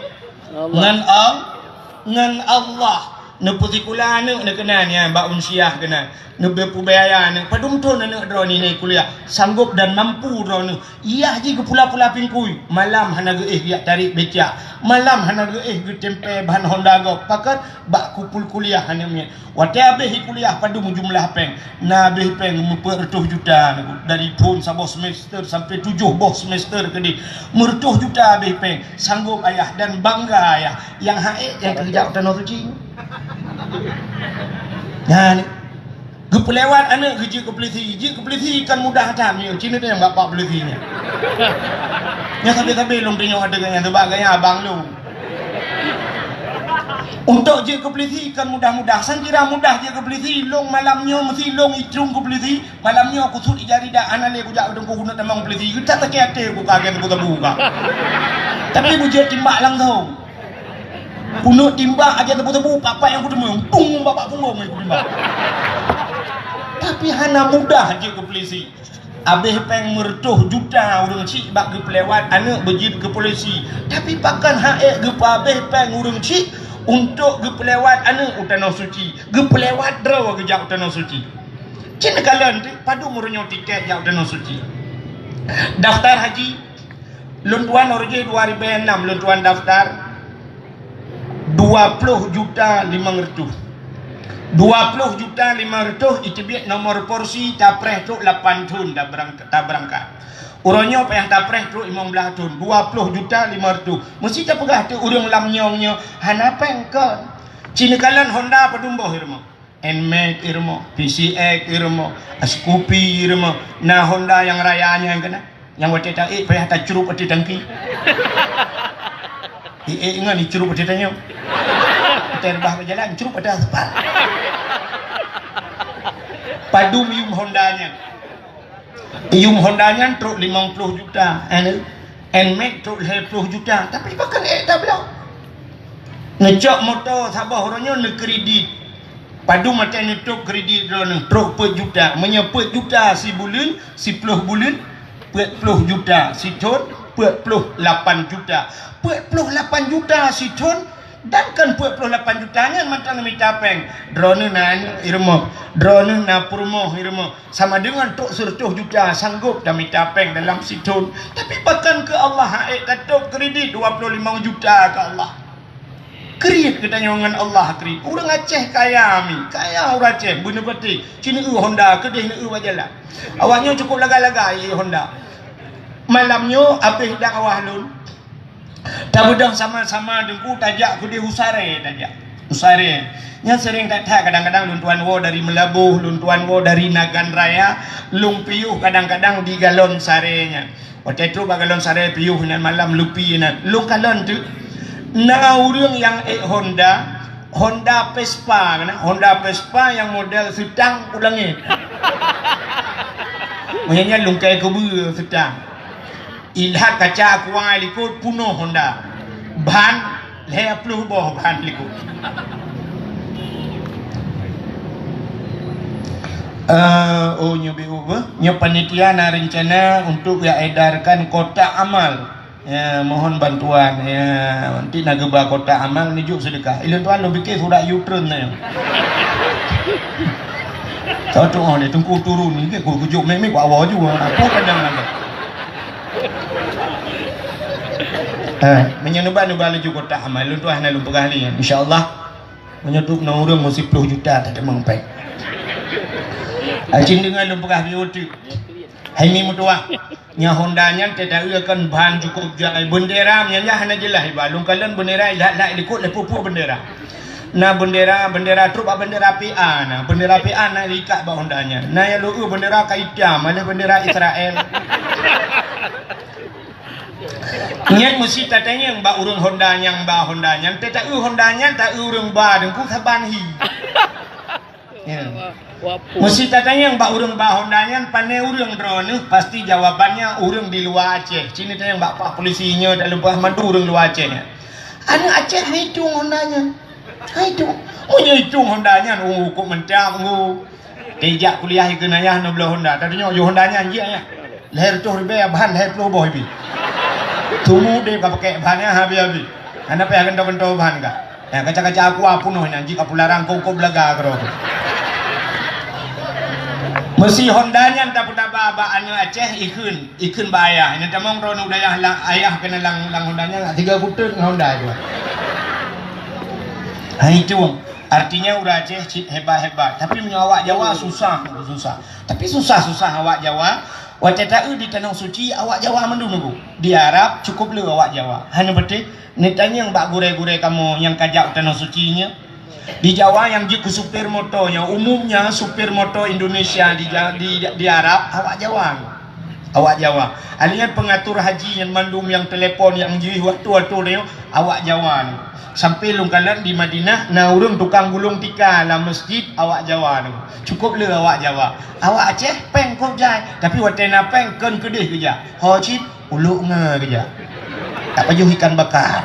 B: Ngan Allah ne putikula anu ne kena ni ba unsiah kena. Ne berpubaya ne padum tu ne droni ni kuliah sanggup dan mampu droni. Iya ji ke pula-pula pingkui malam hana ge ya tarik becak. Malam hana ge tempe bahan Honda go pakat bak kupul kuliah hana mi. Waktu habis kuliah padum jumlah peng. Na habis peng 400 juta dari pun sabah semester sampai 7 boh semester kedi. 400 juta habis peng. Sanggup ayah dan bangga ayah yang haid yang kerja tanah suci. Nah, gepelewat anak kerja kepelisi kan mudah tak ni. Cina tu yang bapak pelisinya. Yang sampai-sampai long tengok ada yang sebagainya abang lu. Untuk je kepelisi kan mudah-mudah. Sangkira mudah je kepelisi. Long malamnya mesti long icung kepelisi. Malamnya aku sudi jari dah anak le kujak udang ku guna tamang pelisi. Kita tak kete ku kaget ku terbuka. Tapi bujur timbak langsung. Punuk timbak aja tebu-tebu papa yang ku temu. Tung bapak punggung yang ku timbak. Tapi hana mudah je ke polisi. Habis peng mertuh juta urang cik bak ke pelewat anak berjid ke polisi. Tapi pakan haek ke habis peng urang cik untuk ke pelewat anak utanah suci. Ke pelewat draw ke jak utanah suci. Cina kalian tu padu murnyo tiket jak utanah suci. Daftar haji luntuan orje 2006 luntuan daftar 20 juta 500. 20 juta 500 itu biar nomor porsi tapreh tu 8 tun dah berangkat. Uronyo pa yang tapreh tu 15 tun 20 juta 500. Mesti tak pegah tu urang lamnyongnya hana pengkon. Cina kalan Honda padumboh irmo. Nmax irmo, PCX irmo, Scoopy irmo. Nah Honda yang rayanya yang kena. Yang waktu tak payah tak curup ati tangki. Ingat ni curup ati tanyo. Terbah berjalan curup pada aspal. Padu yum Hondanya. Yum Hondanya truk 50 juta. Nmax truk 20 juta. Tapi pakai tak belum. Ngecok motor Sabah orangnya ne kredit. Padu macam ni tok kredit drone truk per juta, menyepet juta si bulan, si puluh bulan, 40 juta si ton, 48 juta. 48 juta si ton dan kan 48 jutanya macam minta peng. Drone na irmo, drone na purmo irmo sama dengan tok 100 juta sanggup dah minta peng dalam si ton. Tapi bahkan ke Allah kata kredit 25 juta ke Allah. Kredit kita nyongan Allah kredit. Orang Aceh kaya mi, kaya orang Aceh bener betul. Cina Honda kedih ni wajalah. Awaknya cukup laga-laga Honda. Malamnya habis dakwah lun. Tak bedang sama-sama dengku tajak ku dia usare tajak. Usare. Nya sering tak kadang-kadang lun tuan wo dari Melabuh, lun tuan wo dari Nagan Raya, lung piuh kadang-kadang di galon sarenya. Waktu itu galon sare piuh nan malam lupi nan. Lung galon tu na urang yang Honda Vespa kan, Honda Vespa yang model sedang ulangi. Maknanya lungkai kebu sedang. Ilhat kaca kuang likut puno Honda. Ban le puluh boh ban likut. Nyobi ubah, nyo panitia na rencana untuk ya edarkan kotak amal. Ya, mohon bantuan ya, nanti nak gebah kotak amal ni juk sedekah. Ilun tuan lo bikin surat U-turn na. Tahu tu ni tunggu turun ni ke kujuk mek ku awak juga. Apa kadang lagi. Menyenuba-nuba laju kotak amal. Ilun tuan nak lumpur kali insya-Allah menyetup na urang mesti 10 juta tak ada mangpai. Ajin dengan lumpur kali tu. Hai mi mutua nya Honda nya tidak akan bahan cukup jai bendera nya hanya jelas balung kalian bendera lah ikut lepupu bendera na bendera truk bendera PA na bendera PA na ikat ba Honda nya na ya lu bendera Kaida mana bendera Israel nya mesti tatanya yang ba urang Honda nya tak Honda nya tak urang ba dengku saban hi ya. Mesti tatanya yang bak urang bah Hondanya pandai urang drone pasti jawabannya urang di luar Aceh. Cina tanya bak pak polisinya tak lupa mandu urang luar Aceh nya. Anak Aceh hitung Hondanya. Hitung. Punya hitung Hondanya kok mencak tejak kuliah ke nayah no belah Honda. Tadinya yo Hondanya anjing nya. Leher tu ribe bahan leher puluh boh bi. Tumu dia pakai bahannya habis-habis. Anda payah gento-gento bahan ka. Ya kaca-kaca aku apunuh anjing kapularang kau belaga karo. Mesti Hondanya tak pernah babaannya Aceh ikun bayar. Ini tamang rono daya ayah kena lang Hondanya 3 butir dengan Honda juga. Itu artinya udah Aceh hebat-hebat. Tapi menyawak Jawa susah. Tapi susah awak Jawa. Waktu tahu di Tanah Suci awak Jawa menunggu. Di Arab cukup lu awak Jawa. Hanya betul. Ni tanya yang bak gure-gure kamu yang kajak Tanah Sucinya. Di Jawa yang jiku supir motonya umumnya supir moto Indonesia di Arab awak Jawa alian pengatur haji yang mandum yang telepon yang jiwi waktu dia awak Jawa sampai lungkalan di Madinah na urang tukang gulung tika lah masjid awak Jawa cukup le awak Jawa awak Aceh peng kok jai tapi watena peng ken kedih kerja hojit uluk nge kerja tak pajuh ikan bakar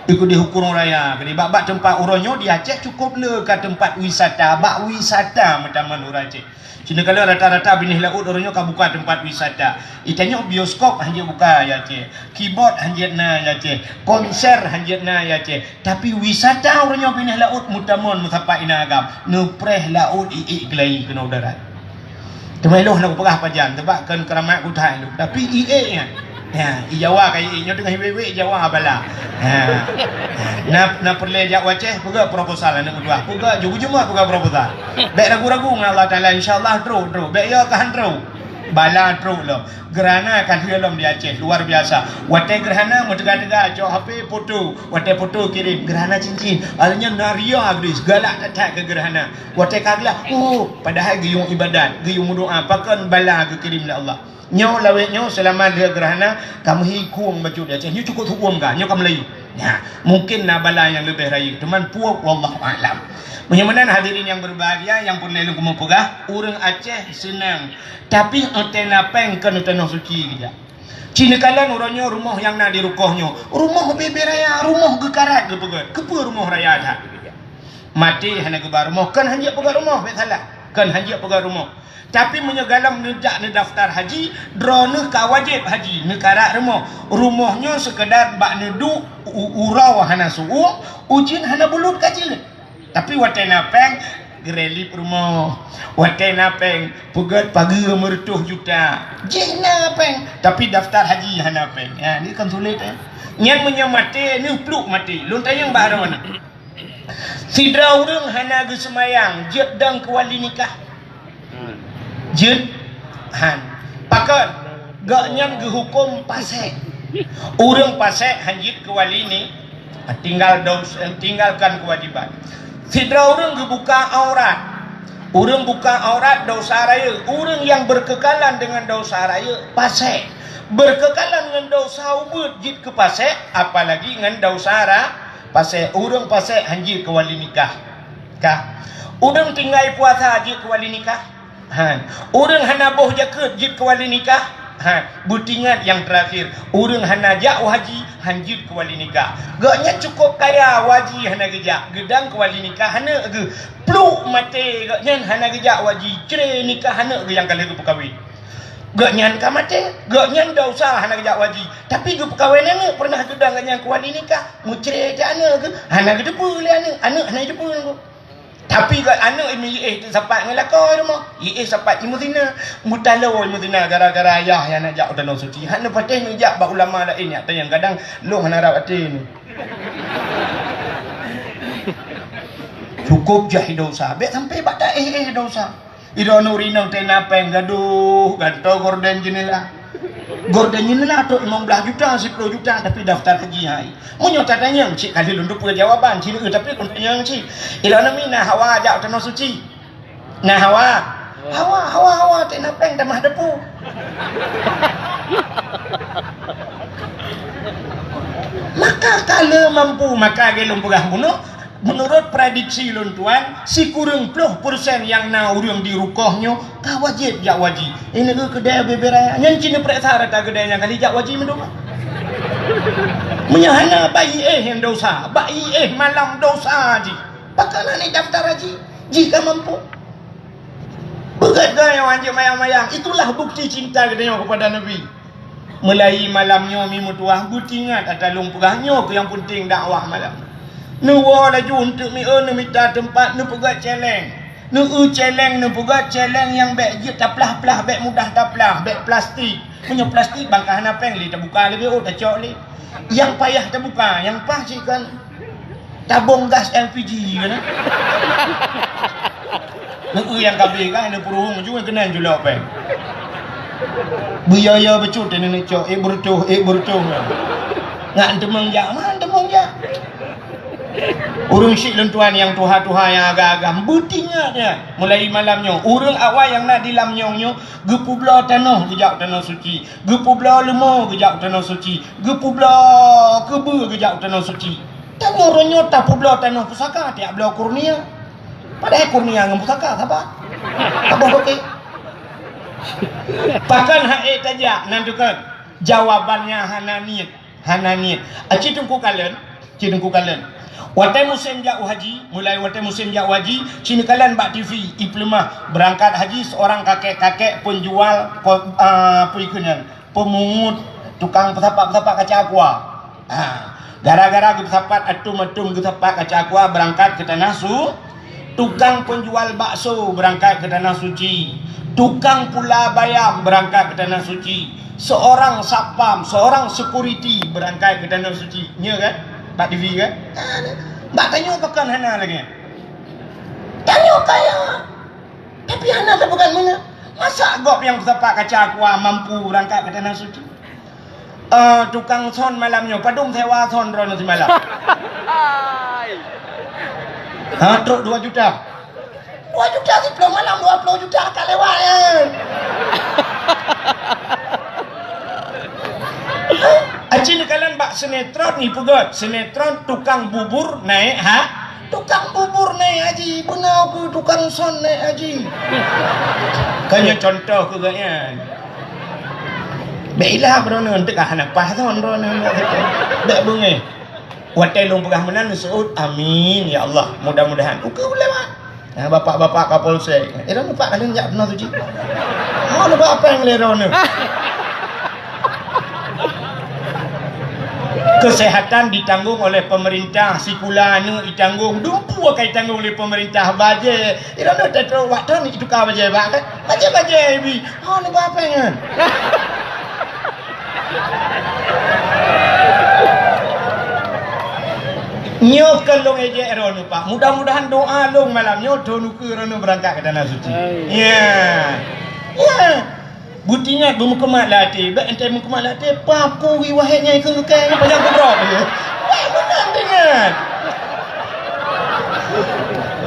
B: ikut di hukum raya kini bak tempat uronyo di Aceh cukup le ke tempat wisata bak wisata mataman urang Aceh cina kalau rata-rata binih laut uronyo ka buka tempat wisata itanya bioskop hanya buka ya Aceh keyboard hanya na ya Aceh konser hanya na ya Aceh tapi wisata uronyo binih laut mutamon musapa inagam nupreh laut gelai kena udara temeloh nak pegah pajan tebak kan keramat kutai tapi nya ya, Jawa kayak ini tengah wewe Jawa bala. Na perle jak Aceh puga proposal anak kedua. Puga jugu-jugu puga proposal. Baik ragu-ragu dengan Allah Taala insyaallah terus. Baik ya kan terus. Bala terus lo. Gerhana kan film di Aceh luar biasa. Wate gerhana megah-megah cok HP foto. Wate foto kirim gerhana cincin. Alnya naria agris galak tak ke gerhana. Wate kagla. Padahal giyung ibadat, giyung doa pakan bala ke kirim Allah. Nyo lawet nyo selama dia gerhana kamu hikung baju dia Aceh nyo cukup hukum kan nyo kamu lagi ya mungkin nak bala yang lebih raya teman puak wallahu alam menyamanan hadirin yang berbahagia yang pun lalu kamu pegah orang Aceh senang tapi antena peng kan Tanah Suci dia Cina kalan orangnya rumah yang nak di rukohnya rumah bebe raya rumah gekarat ke pegat kepa rumah raya tak mati hana ke rumah kan hanya pegang rumah bet salah kan hanya pegang rumah tapi menyegalam nejak ne daftar haji drone ka wajib haji negara rumahnya sekedar bak nedu urau hana suung ujin hana bulut kacil tapi watena peng gereli rumah watena peng pegat pagi mertuh juta jena peng tapi daftar haji hana peng ya ni kan sulit yang menyamati ni pluk mati lun tayang ba mana sidra urang hana ge semayang jet dang ke wali nikah jet han pakat gak nyam ge hukum pasek urang pasek hanjit ke wali ni tinggalkan kewajiban sidra urang ge buka aurat urang buka aurat dosa raya urang yang berkekalan dengan dosa raya pasek berkekalan dengan dosa ubud jit ke pasek apalagi dengan dosa pasek urang pasek hanjit ke wali nikah kah urang tinggal puasa jit ke wali nikah han urang hana boh jaket jit ke wali nikah han butingan yang terakhir urang hana jak haji hanjit ke wali nikah gaknya cukup kaya waji hana gejak gedang ke wali nikah hana ge pluk mate gaknya hana gejak waji cere nikah hana ge yang kali ke perkahwin gak nyan ka mate gak nyan dah usah hana gejak waji tapi ge perkahwinan ni pernah gedang gak nyan kuali nikah mucre je ana ke hana ge depu le ana hana depu ko tapi gak ana imi tu sapat ngelako rumah sapat imuzina mutalo imuzina gara-gara ayah yang nak jak danau suci hana patih ni jak ba ulama lain ya yang kadang long hana rawati ni cukup jah dosa bet sampai bak dosa iro nurinong tenapeng gaduh ganto gorden jenela tu 15 juta 10 juta tapi daftar haji hai munyo tatanya cik kali lunduk jawaban cik tapi kontanya cik iro nami na hawa jak tanah suci na hawa tenapeng damah depu maka kalau mampu maka gelung pegah bunuh menurut prediksi lun tuan si kurang 10% yang na urang di rukohnya ka wajib jak waji ini ke kedai beberaya nyan cina periksa rata kedai yang kali jak waji mendu menyahana bayi yang dosa bayi malam dosa haji pakana ni daftar haji jika mampu begat gaya wajib mayang-mayang itulah bukti cinta kedai kepada Nabi mulai malamnya mi mutuah bukti ingat atalung pegahnya ke yang penting dakwah malam nuwa laju untuk mi minta tempat nu pegat celeng nu celeng nu pegat celeng yang beg je taplah-plah beg mudah taplah beg plastik punya plastik bangkah napeng li terbuka lebih tak cok li yang payah terbuka yang pas sih kan tabung gas LPG kan nu yang kabel kan nu puruhung juga kena julak peng biaya becut ni cok bertuh ngak demang jak mana demang jak urang syik lentuan yang tuha-tuha yang agak-agak butingatnya mulai malamnya urang awal yang nak dilamnyongnya gepu belah tanah kejak tanah suci gepu belah lemah kejak tanah suci gepu belah kebe kejak tanah suci tanya orangnya tak belah tanah pusaka tiap belah kurnia padahal kurnia dengan pusaka apa okey bahkan haid tajak nantikan jawabannya hananiat aci tungku kalian watai musim jak haji mulai watai musim jak haji cini kalian bak TV iplemah berangkat haji seorang kakek-kakek penjual pemungut tukang pesapak-pesapak kaca aqua gara-gara pesapak atum-atum pesapak kaca aqua berangkat ke tanah tukang penjual bakso berangkat ke tanah suci tukang pula bayam berangkat ke tanah suci seorang sapam seorang security berangkat ke tanah suci nya kan Bak TV kan? Bak tanya pakan hana lagi. Tanya kaya. Tapi hana tak pakan mana? Masa gop yang sepak kaca aqua mampu berangkat ke tanah suci? Tukang son malamnya padum sewa son rono semalam. Truk 2 juta. 2 juta 10 malam 20 juta tak lewat ya. Acin kalian bak sinetron ni pegat sinetron tukang bubur naik tukang bubur naik haji benar ke tukang son naik haji kanya contoh ke gaya baiklah berono untuk anak pas tu berono bek bungai Watai long pegah menan Saud. Amin ya Allah. Mudah-mudahan. Uka lewat. Bapak-bapak Kapolsek. Ron pak kalian jak benar suci. Mau apa yang leron ni? Kesehatan ditanggung oleh pemerintah, sikulanu ditanggung, dumpu akan ditanggung oleh pemerintah baje. Ira nak tahu waktu ni itu kau baje bak kan? Baje bi. Ha ni apa kan? Nyok kalong eje eron pak. Mudah-mudahan doa long malam nyok donuku eron berangkat ke tanah suci. Ya. Ya. Butinya bermukemat latih. Baik entai mukemat latih. Papu wahidnya ikut lukai. Apa yang keberok dia? Baik menang dengan.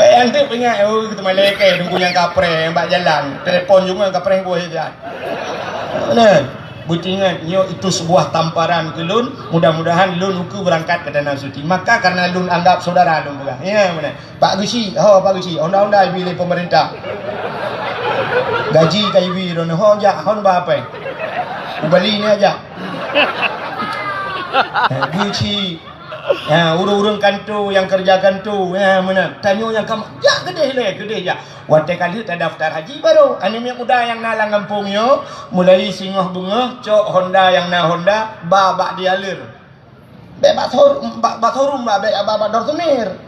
B: Baik entai pengat. Oh kita malaikat. Tunggu yang kapre. Yang bak jalan. Telepon juga yang kapre yang buah je. Mana? Butinya itu sebuah tamparan ke Lun. Mudah-mudahan Lun uku berangkat ke tanah suci. Maka karena Lun anggap saudara Lun juga. Ya mana? Pak Gusi. Oh Pak Gusi. Undang-undang pilih pemerintah. Gaji kai wi ron ho ja hon ba apa bali ni aja Guci urung-urung kantu yang kerja kantu mana tanyo yang kamu ya gede ya wate kali tak daftar haji baru anu yang muda yang nalang kampung yo mulai singoh bunga cok Honda yang na Honda babak dialir bak sorum ba dorsemir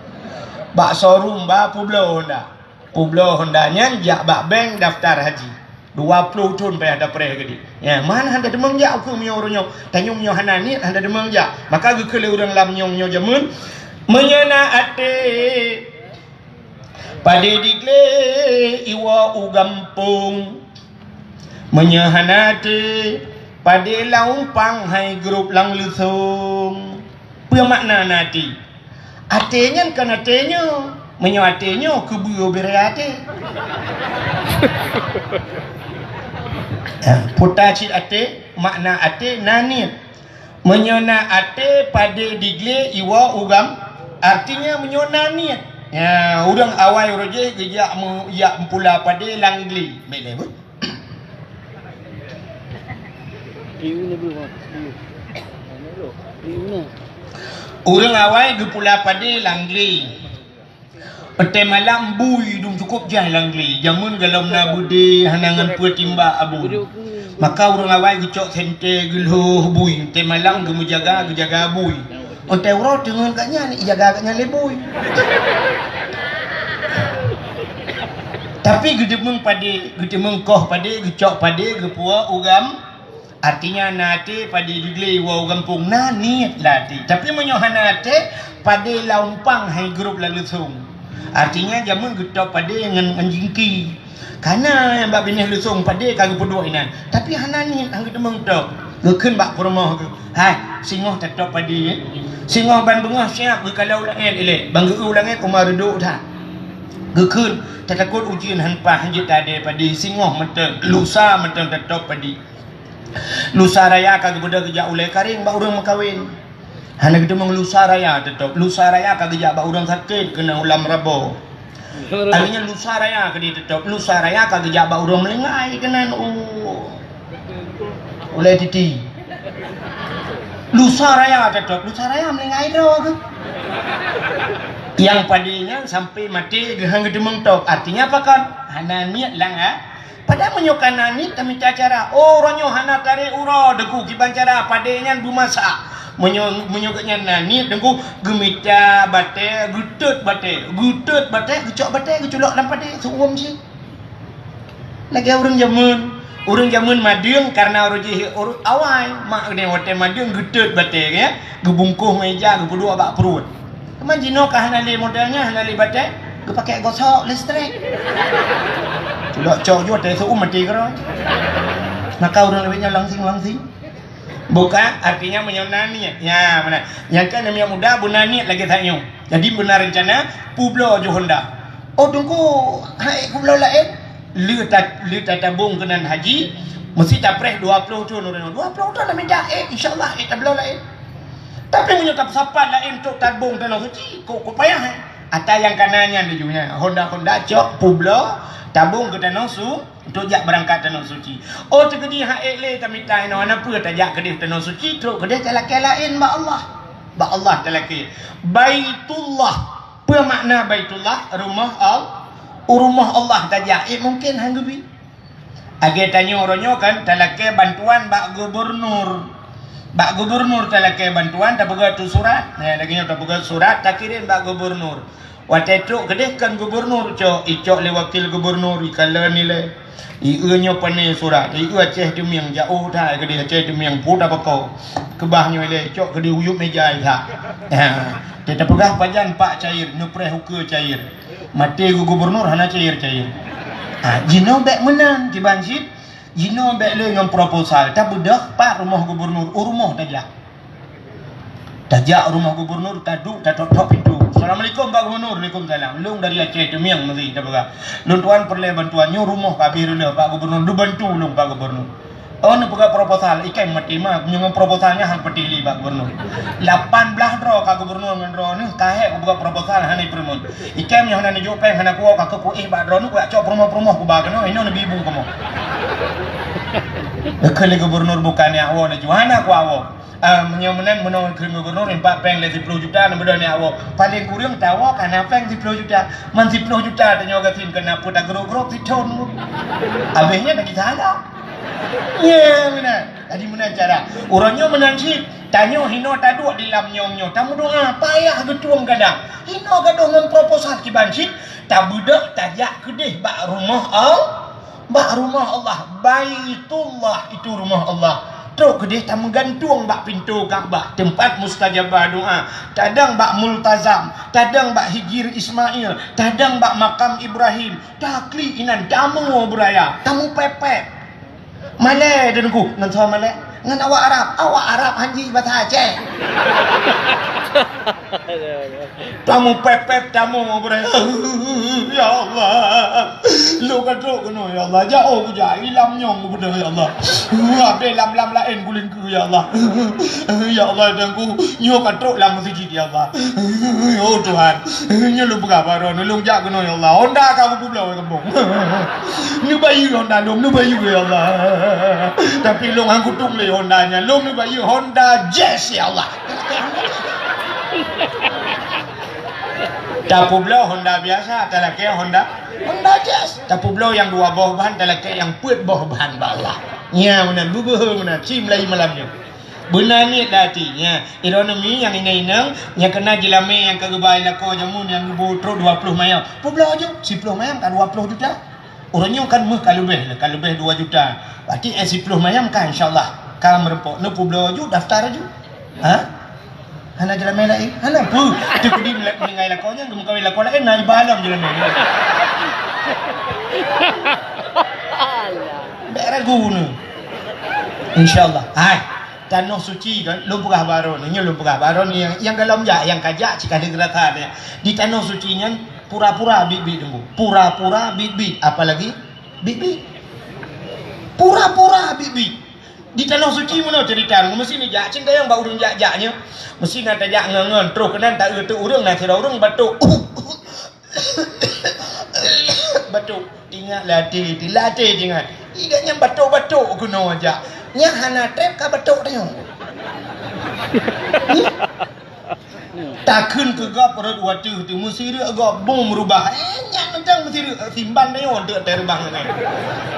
B: bak sorum ba Pueblo Hondanya jak bak bank daftar haji 20 tahun payah ada pereh gede. Ya, mana handa demang jak aku mio ronyo. Tanyong mio hanani handa demang jak. Maka gekele urang lam nyong nyo jamun menyana ate pade digle iwa ugampung menyahanate pade laumpang hai grup lang lusung. Apa makna nati? Atenya kan atenya menyuatinya kebuyo berate. Putaci ate makna ate nani menyona ate pada digle iwa ugam artinya menyona niat ya urang awai roje gejak ya pula pada langli bele bu urang awai ge pula pada langli Pete malam bui dum cukup jah langli. Jamun galam na bude hanangan putimba abu. Maka urang awai gicok sente gulho bui. Te malam gemu jaga bui. Onte uro dengan katnya ni jaga katnya le bui. Tapi gedemeng pade, gedemeng koh pade, gicok pade, gepua ugam. Artinya nate pade digle wa gampung na niat lati. Tapi menyohan nate pade laumpang hai grup lalu sung. Artinya jamun getok pada dengan jingki. Karena yang bak binih lusung pada kagak pedua inan. Tapi hanani hang demeng tok. Gekeun bak permoh ke. Hai, singoh tetok pada singoh ban bengah siap ge kalau lain elek. Bang geu ulangan kumar duduk dah. Gekeun takut ujian hanpah hanjit tade pada singoh meteng lusa meteng tetok pada. Lusa raya kagak budak kerja ulai karing bak urang makawin. Hana kita lusa raya tetap lusa raya kagak bak urang sakit kena ulam rabo. Akhirnya lusa raya kadi tetap lusa raya kagak bak urang melengai kena oleh titi. Lusa raya tetap lusa raya melengai ro. Yang padinya sampai mati gehang gede mentok. Artinya apa kan? Hana niat lang pada menyokan ni kami cara ronyo hana tare uro deku kibancara padenya dumasa. Menyokatnya nani dengku gemita bate gutut bate gecok bate geculok dalam pade suum sih lagi orang zaman madung karena roji awai mak gede hotel madung gutut bate ya gebungkuh meja gebudua bak perut keman jino kah hanali modelnya hanali bate gepakai gosok listrik culok cok juga teh suum mati karo maka orang lebihnya langsing bukan artinya menyonani ya mana yang kan yang muda bunani lagi tanya jadi benar rencana Pueblo Honda oh tunggu hai Pueblo lain lu tabung kenan haji mesti tapreh 20 tahun 20 tahun nak minta insyaallah Pueblo lain tapi menyokap sapat lain untuk tabung tanah suci kok payah atau yang kanannya tujuannya Honda cok Pueblo tabung ke tanah untuk jak berangkat tanah suci. Oh terkedi hak le tak minta no ana apa tak jak ke tanah suci terus ke dia lain mak Allah. ba Allah talaki Baitullah apa makna Baitullah rumah Allah saja mungkin hanggubi age tanya orangnya kan talaki bantuan bak gubernur talaki bantuan tak begat tu surat lagi tak begat surat tak kirim bak gubernur waktu itu kedeh kan gubernur icok le wakil gubernur ikala nilai ieunya pane surat ieu Aceh tu miang jauh dah kedeh Aceh tu miang puda bakau kebahnya le icok kedeh uyup meja ha kita pegah pajan pak cair nupreh huke cair mati gubernur hana cair jino bek menang di banjir jino bek le dengan proposal tak bedah pak rumah gubernur rumah tajak rumah gubernur taduk tak tok pintu Assalamualaikum Pak Gubernur. Waalaikumsalam. Lung dari Aceh tu miang mesti tak apa. Lung tuan perlu bantuannya rumah kabir le Pak Gubernur du bantu lung Pak Gubernur. Oh ni pegah proposal ikai mati mah nyong proposalnya hang petili Pak Gubernur. 18 dro Pak Gubernur ngan dro ni kahe pegah proposal hani permun. Ikai nyong hana jo peng hana kuo ka ku Pak dro ni ku cok promo ku ba kano ino ni bibu kamu. Kali Gubernur bukannya awo na juhana ku awo. Menyomenan menong ke gubernur 4 peng le 10 juta na bedo ni awo paling kurang tawo kana peng 10 juta man 10 juta tanyo gatin kena puta grog ti ton abehnya dak kita ya mana tadi mana cara orangnya menanci tanyo hino tadu di lam nyomnyo tamu doa payah getuang kadang hino gaduh ngan proposal ki banci tabudak tajak kedeh bak rumah Allah Baitullah itu rumah Allah Truk kedih tak menggantung bak pintu Kaabah tempat mustajabah doa tadang bak multazam tadang bak hijir Ismail tadang bak makam Ibrahim takli inan tamu beraya tamu pepek Malay denku ngan sama Malay ngan awak Arab hanji bahasa Aceh tamu pepek tamu beraya ya Allah lu kadruk kono ya Allah jauh buja ilam nyong buda ya Allah abe lam lain kulin ku ya Allah ya Allah dengku nyo kadruk lam masjid ya Allah oh Tuhan nyo lu buka baron lu jak kono ya Allah Honda kamu pulau kampung nu bayu Honda nu bayu ya Allah tapi lu ngangku tung le Hondanya lu bayu Honda Jazz ya Allah Tapu belau Honda biasa, talake Honda Jazz. Tapu belau yang 2 bawah bahan, talake yang puat bawah bahan bawah. Ya, mana bubuh mana cim lagi malamnya. Benar ni datinya. Ironomi yang inang yang kena jilame yang kegebai lako jamun yang butro 20 mayang. Pu belau aja 10 mayang kan 20 juta. Orangnya kan meh kalau lebih 2 juta. Berarti 10 mayang kan insyaallah. Kalau merempok, no pu belau aja daftar aja. Ha? Hana jalan main lain, hana pu. Tu kudi mengai lakonya, gemukawai lakon lain, naik balam jalan main. Daerah guna, insyaallah. Hai, tanah suci kan, lumpur baron, ini lumpur baron yang dalam yang kajak jika digerata dia. Di tanah suci nya pura-pura bibit dulu, pura-pura bibit, apalagi bibit, pura-pura bibit. Di tanah suci mana cerita mesti ni jak cinta yang bau urang jak-jaknya mesti nak tajak ngangan terus kenan tak eutu urang nak tira urang batuk batuk ingat latih ingat iganya batuk guna aja nya hana tep ka batuk tanya takun ke gap perut watu tu mesti dia agak bom merubah nya macam mesti simban dia untuk terbang ni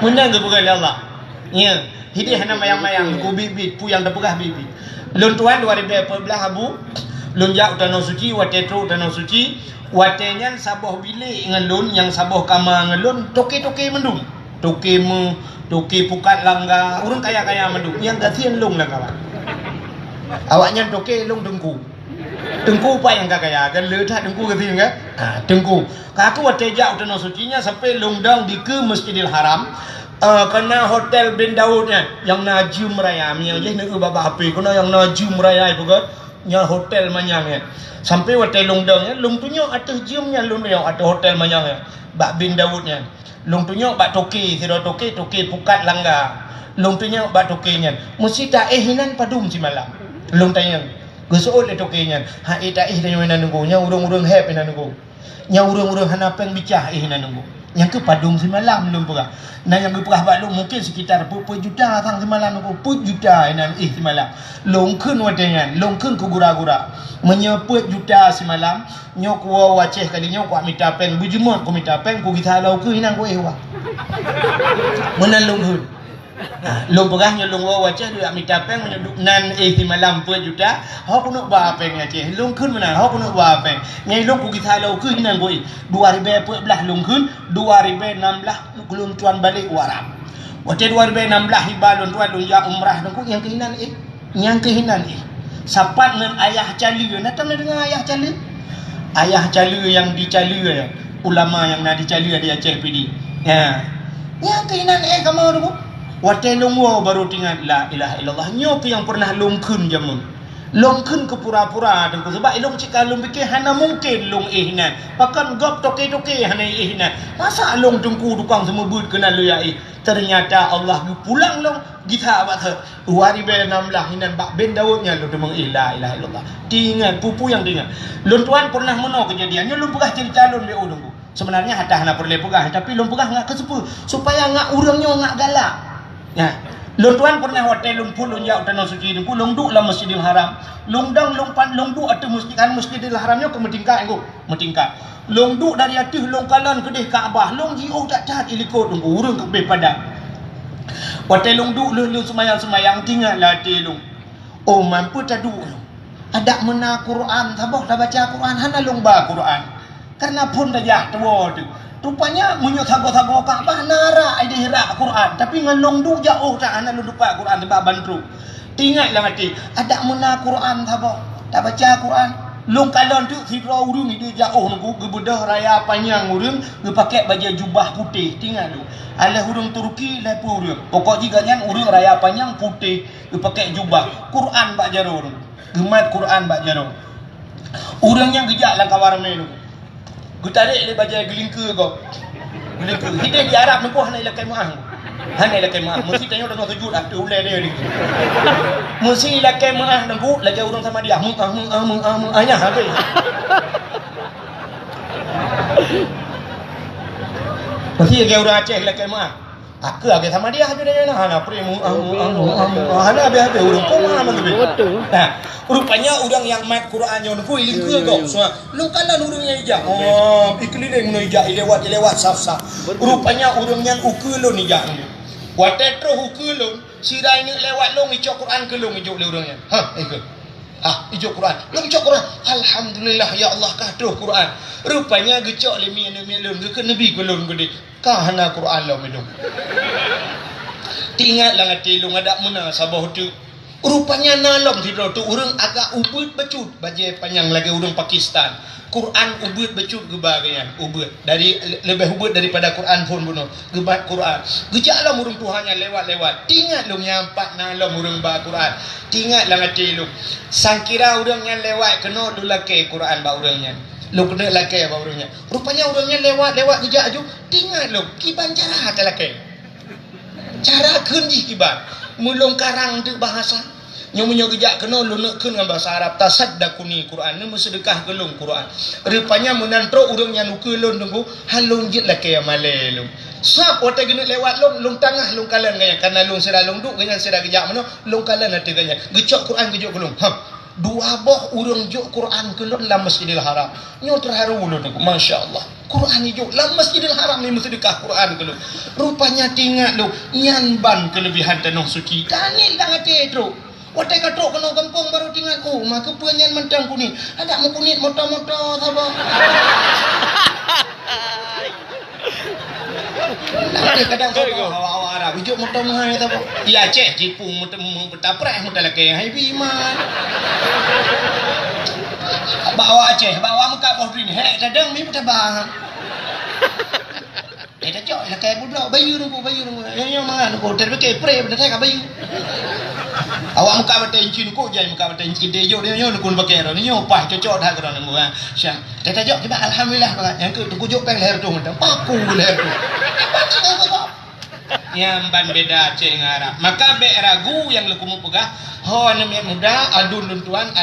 B: menang ke bukan Allah ya hidi hana mayang-mayang ku bibit pu yang terpegah bibit lun tuan 2014 abu lun jak tanah suci wate tru tanah suci watenya saboh bilik ngan lun yang saboh kama ngan lun toke-toke mendung toke pukat langga urang kaya-kaya mendung yang gatian lung lah kawan awaknya toke lung tengku pa yang kaya kan le tha tengku gati kan tengku kaku wate jak tanah suci nya sampai lung dang di ke Masjidil Haram kena hotel bin Daudnya yang Najum Raya miang je nak baba api kena yang Najum Raya bukan nya hotel manyangnya sampai hotel lungdang lung tunyo atas jumnya lung yang atas hotel manyangnya bak bin Daudnya lung tunyo bak toke sira toke pukat langga lung tunyo bak tokenya mesti tak hinan padum si malam lung tanya gesool le tokenya ha tak dah yang nunggu nya urang-urang hep ina nunggu nya urang-urang hanapeng bicah ina nunggu Yang ke padung semalam belum pernah. Nah yang berperah bak lu mungkin sekitar puluh juta tang semalam aku puluh juta nan semalam. Long kun wadengan, long kun ku gura-gura. Menyeput juta semalam, nyok wa waceh kali nyok wa minta pen bujumot ku minta pen ku kita lau ke hinang ku wa. Menan long hun. Long perahnya long wa waceh dia minta pen menyeduk nan semalam 10 juta. Hok nak ba pen aceh. Long kun mana hok nak ba pen. Nyai long ku kita lau ke hinang ku 2014 long kun 2016 belum tuan balik waram. Waktu 2016 hibalun tuan lu yang umrah nunggu yang kehinan yang kehinan sapat dengan ayah cali datang dengan ayah cali. Ayah cali yang dicali ya. Ulama yang nak dicali di Aceh PD. Ya. Yang kehinan kamu nunggu. Waktu lungwo baru tinggal la ilaha illallah nyok yang pernah lungkun jamun. Longkun ke pura-pura dan sebab ilong cika long fikir hana mungkin long ihnan pakan gop toke-toke hana ihnan masa long tungku dukang semua buat kena lu ya ternyata Allah pulang long kita abad 2016 hinan bak ben daudnya lu demang ilah illallah tinggal pupu yang tinggal lon tuan pernah meno kejadiannya lu pegah cerita lon beo dongku sebenarnya hata hana perle pegah tapi lon pegah ngak kesepu supaya ngak urangnya ngak galak ya. Long tuan pernah hotel long pulun ya tanah suci ni long duk lah Masjidil Haram long dang long pan long duk atau Masjidil Haramnya ke metingkat aku metingkat long duk dari atas long kalan ke deh Kaabah long jiu tak cat ilikot long urang ke be padang hotel long duk lu semayang tinggal lah ti long oh mampu tadu ada mena Quran tabah dah baca Quran hana long ba Quran karena pun dah jah tua tu rupanya munyo thago-thago Kaabah nara ide hira Quran tapi ngalong du jauh tak ana lu lupa Quran sebab bantru tingat lah mati ada mena Quran thago tak baca Quran long kalon tu sidra urung ide jauh nunggu gebedah raya panjang urung ge pakai baju jubah putih tingat lu ala urung Turki lepo urung pokok jika nyan urung raya panjang putih ge pakai jubah Quran bak jaro gemat Quran bak jaro urang yang gejak lang kawarme lu gu tarik dia baca gelingka kau gelingka kita di Arab ni pun hana ilakai maah mesti tanya dengan sujud tu ulai dia ni mesti ilakai maah nunggu lagi orang sama dia hanya habis mesti lagi orang Aceh ilakai maah aku lagi sama dia habis dia hana premu hana habis orang kau mana betul nah rupanya orang yang mat Quran yang ku ilingke kau so lu kalah urangnya ijak oh ikeliling nu ijak lewat saf-saf rupanya orang yang ukulun ijak ni watetro ukulun sirai ni lewat long ijak Quran ke long ijak le orangnya ikut ijak Quran long ijak Quran alhamdulillah ya Allah kahdoh Quran rupanya gecok le mi lon ke nabi ke lon gede kahana Quran lo medong tingat lah ngati long ada muna sabah tu rupanya nalom tidur tu orang agak ubud becut bajai panjang lagi orang Pakistan Quran ubud becut gebagian ubud dari lebih ubud daripada Quran pun bunuh gebat Quran gejaklah orang Tuhannya lewat tingat lu nyampak nalom orang ba Quran tingat lah ngati lu sangkira orang yang lewat kena lu laki Quran ba orangnya lu kena laki ba orangnya rupanya orangnya lewat gejak aju tingat lu kiban cara hata laki cara kenji kiban mulung karang tu bahasa nyomunyo gejak kena lu nak dengan bahasa Arab tasaddaquni Quran ni bersedekah gelung Quran rupanya menantro urang yang ukulun tunggu halung jit lah kaya male lu sap otak gini lewat lung tengah lung kalan gaya karena lung sira lung duk dengan sira gejak mana lung kalan hati gaya gecok Quran gejok gelung dua boh urang jok Quran kelun dalam Masjidil Haram nyo terharu lu tunggu masya-Allah Quran hijau dalam Masjidil Haram ni sedekah Quran kelun rupanya tingat lu nyanban kelebihan tanah suci tanil dah ngati tu watai katrok kena kampung baru tinggal maka puanyan mentang kuning ada mau kuning motor-motor sabar kadang hawa-hawa Arab hijau motor mahal sabar ya Aceh cipu bertaprak motor laki hai biman bawa Aceh bawa muka bawah ni kadang ni bertabah dah jauh lah kayak budak bayu yang mana nunggu terpakai pre pada saya bayu awak muka mata incin ko jai muka mata incin dia jo dia nunggu pakai ro ni opah cocok dah kena nunggu syah dah jauh kita alhamdulillah yang ke tunggu jok peng leher tu mentang paku leher tu yang ban beda Aceh dengan Arab maka be ragu yang lekumu pegah ho namanya muda adun luntuan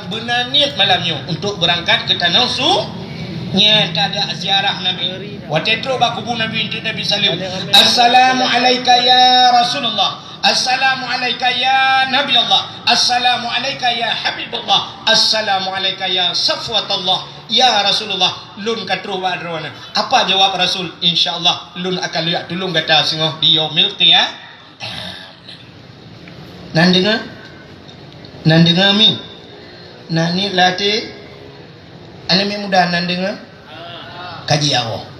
B: benanit malamnya untuk berangkat ke tanah nya tak ada ziarah Nabi. Watetro ba kubur Nabi inti Nabi salim. Assalamu alayka ya Rasulullah. Assalamu alayka ya Nabi Allah. Assalamu alayka ya Habibullah. Assalamu alayka ya Safwatullah. Ya Rasulullah, lun katru wa adroana. Apa jawab Rasul? InsyaAllah lun akan lihat tulung kata singoh di yaumil qiyamah. Nan dengar mi. Nan ni latih ane mi mudah nan dengar. Kaji awak.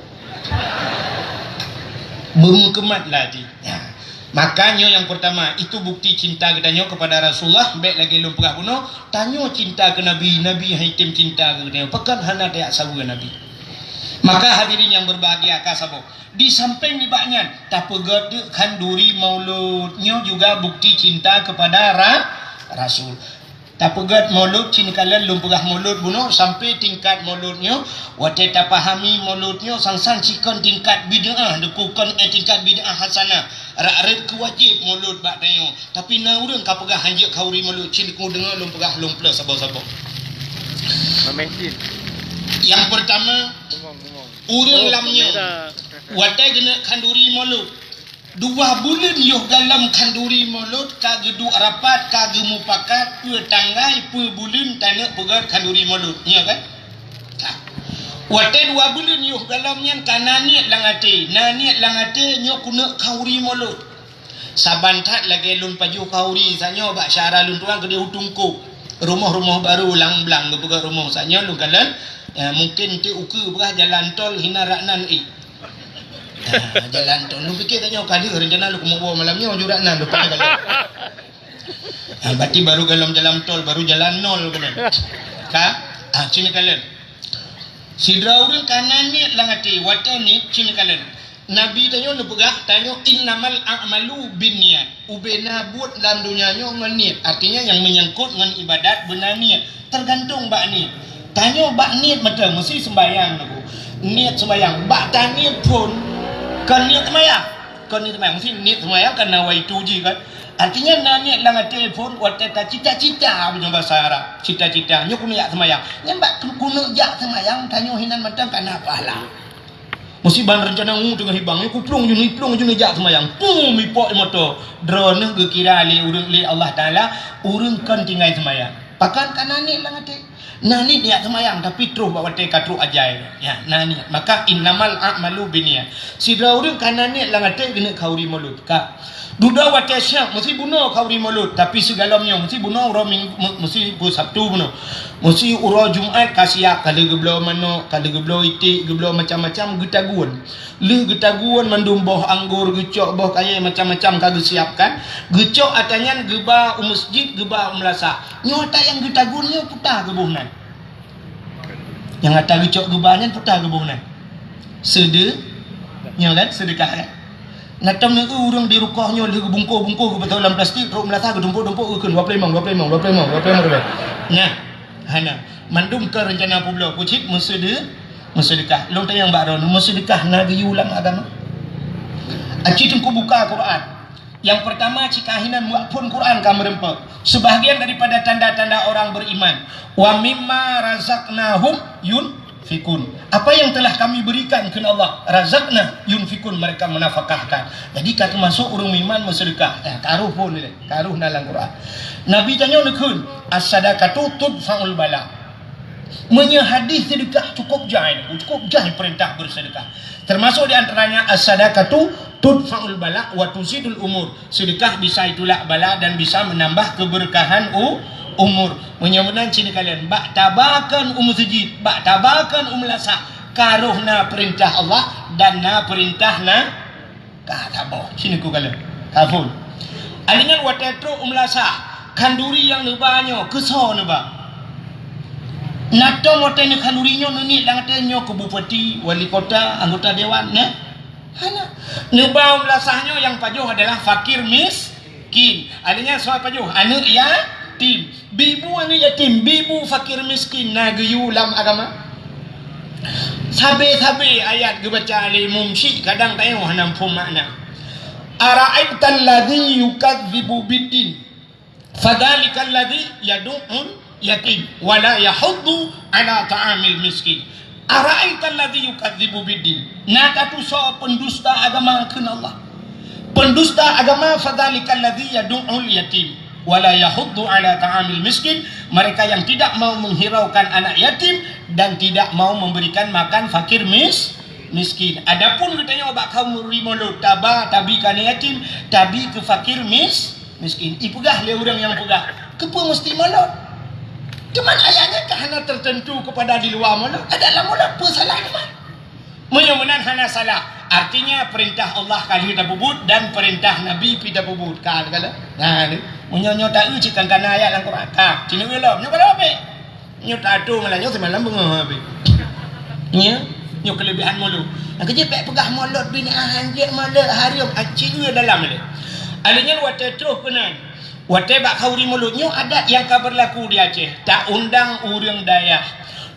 B: Bermukemat latih. Ya. Makanya yang pertama itu bukti cinta katanya kepada Rasulullah. Baik lagi lu pegah kuno tanya cinta ke Nabi. Nabi haitim cinta ke katanya. Pekan hana tak sabu ke Nabi. Maka hadirin yang berbahagia kasabo. Di samping ibaknya tak pegat kanduri mauludnya juga bukti cinta kepada Rasul. Tak pegat maulud cini kalian lu pegah maulud buno sampai tingkat mauludnya. Wate tak pahami mauludnya sang-sang cikon tingkat bid'ah. Dekukon tingkat bid'ah hasanah. Rak-rak kewajib mulut bak tayo. Tapi na urang ka pegah hanjik kauri mulut cin ku dengar lum pegah lum plus sabo-sabo.
C: Memesin.
B: Yang pertama, urang lamnya. Watai kena kanduri mulut. 2 bulan yo dalam kanduri mulut ka gedu rapat ka gemu pakat pe tanggai pe bulan tanya pegah kanduri mulut. Ya kan? Watai 2 bulan yuh dalamnya kana niat langate. Na niat langate nyo kuna kauri mulut. Sabantat lagi lun paju kauri sanyo bak syara lun tuang ke dia hutungku. Rumah-rumah baru lang-blang ke pegang rumah sanyo lun kalan. Mungkin ti uku berah jalan tol hina raknan jalan tol. Lu fikir tanya kali rencana lu kemu malamnya ojo raknan lu pakai kali. Berarti baru dalam jalan tol baru jalan nol benar. Ka? Sini kalian. Sidra urang kanan ni langati watan ni cini kalian. Nabi tanya lu pegah tanya innamal a'malu binniyat. Ubena buat dalam dunianya ngan niat. Artinya yang menyangkut dengan ibadat benar niat. Tergantung bak niat. Tanya bak niat macam mesti sembahyang aku. Niat sembahyang. Bak tak niat pun kan niat sembahyang. Kan niat sembahyang mesti niat sembahyang kan nawaitu je kan. Artinya nanya lang telefon wateta cita-cita punya bahasa Arab. Cita-cita nyo kuno yak semayang. Nyambak kuno yak semayang tanyo hinan macam kenapa lah. Mesti ban rencana tengah hibang nyo kuplung je yak semayang. Pum ipok motor. Drone ge kira li urang li Allah Taala urang kan tinggal semayang. Pakan kanani lang ate. Nani niat semayang tapi terus bawa te katru ajai. Ya, nani. Maka innamal a'malu binniyat. Sidra urang kanani lang ate kena kauri mulut. Ka duda wate syak mesti bunuh kauri mulut tapi segalamnya mesti bunuh ura mesti bu Sabtu bunuh. Mesti ura Jumaat kasiak kalau geblo mano kalau geblo itik geblo macam-macam getaguan. Le getaguan mandum boh anggur gecok boh kaya macam-macam kagak siapkan. Gecok atanyan geba masjid geba melasa. Nyota yang getagunnya putah gebuhnan. Yang ata gecok gebanya putah gebuhnan. Kan sedekah kan. Natam ni urang di rukahnya le bungkus-bungkus ke betul dalam plastik rok melata ke dumpuk-dumpuk ke 25. Nah, hana mandum ke rencana pula kucit mesedekah. Long tayang baron mesedekah nagi ulang agama. Aci tengku buka Quran. Yang pertama cikahinan muak pun Quran kamu rempek. Sebahagian daripada tanda-tanda orang beriman. Wa mimma razaqnahum yunfikun. Apa yang telah kami berikan ke Allah, razaqna yunfikun, mereka menafkahkan. Jadi kata masuk urang iman bersedekah. Karuh pun ni, karuh dalam Quran. Nabi tanya nekun, as-sadaqatu tudfa'ul bala. Menyahadis sedekah cukup jahil perintah bersedekah. Termasuk di antaranya as-sadaqatu tudfa'ul bala wa tuzidul umur. Sedekah bisa itulak bala dan bisa menambah keberkahan umur. Menyambutkan cina kalian bak tabakan sujud, bak tabakan lasa karuhna perintah Allah dan na perintah na kataboh. Sini ku kalian kaful alingan watetro lasa kanduri yang nebanyo keso neba nato motene kandurinya nuni langatenyo ke bupati, wali kota, anggota dewan ne hana neba lasahnya yang pajuh adalah fakir miskin. Alingan soal pajuh anu ya tim bibu anu yatim, bibu fakir miskin nagayu lam agama. Sabe-sabe ayat gebaca alimum syi kadang tayo hanam pun makna. Ara'aital ladzi yukadzibu biddin fadzalikal ladzi yad'un yatim wala yahuddu ala ta'amil miskin. Ara'aital ladzi yukadzibu biddin. Nak atu so pendusta agama keun Allah. Pendusta agama fadzalikal ladzi yad'ul yatim wala yahuddu ala ta'amil miskin. Mereka yang tidak mau menghiraukan anak yatim dan tidak mau memberikan makan fakir miskin. Adapun katanya obak kaum rimolo tabah tabi kana yatim, tabi ke fakir miskin. Ipegah le orang yang pegah. Kepa mesti molot. Cuman ayatnya kahana tertentu kepada di luar molot. Adalah molot apa salahnya? Mudah-mudahan hana salah. Artinya perintah Allah kali kita bubut dan perintah Nabi kita bubut. Kan kala. Nah ni munyo tak ucikan kana ayat Al-Quran. Ka, cina belum. Nyo kalau apa? Nyo tak ada malah nyo semalam bengah habis. Nyo kelebihan mulu. Nak kerja pek pegah molot binaan je molot harium acing dalam ni. Alanya wate terus penan. Wate bak kauri mulutnya adat yang ka berlaku di Aceh. Tak undang urang Dayak.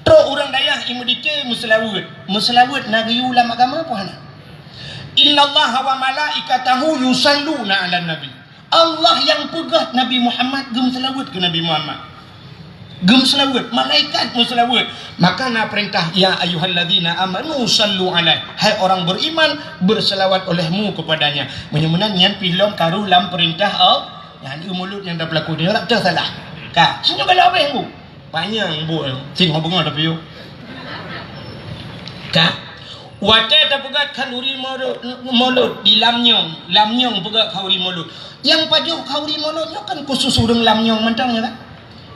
B: Tro urang Dayak imudike muslawut. Muslawut nagi ulama agama apa hana? Innallaha wa malaikatahu yusalluna 'alan nabi. Allah yang pegat Nabi Muhammad gem selawat ke Nabi Muhammad. Gem selawat, malaikat muslawat. Maka na perintah ya ayyuhalladzina amanu sallu alaihi. Hai orang beriman berselawat olehmu kepadanya. Mudah-mudahan yang pilom karu lam perintah Allah. Yang mulut yang dah berlaku dia tak salah. Kak, sini kalau apa yang bu? Banyak bu. Sini ngomong ada piu. Kak, wajah tak pegat kalori mulut di lamnyong pegat kalori mulut. Yang pajuk kalori mulutnya kan khusus urang lamnyong mentangnya kan.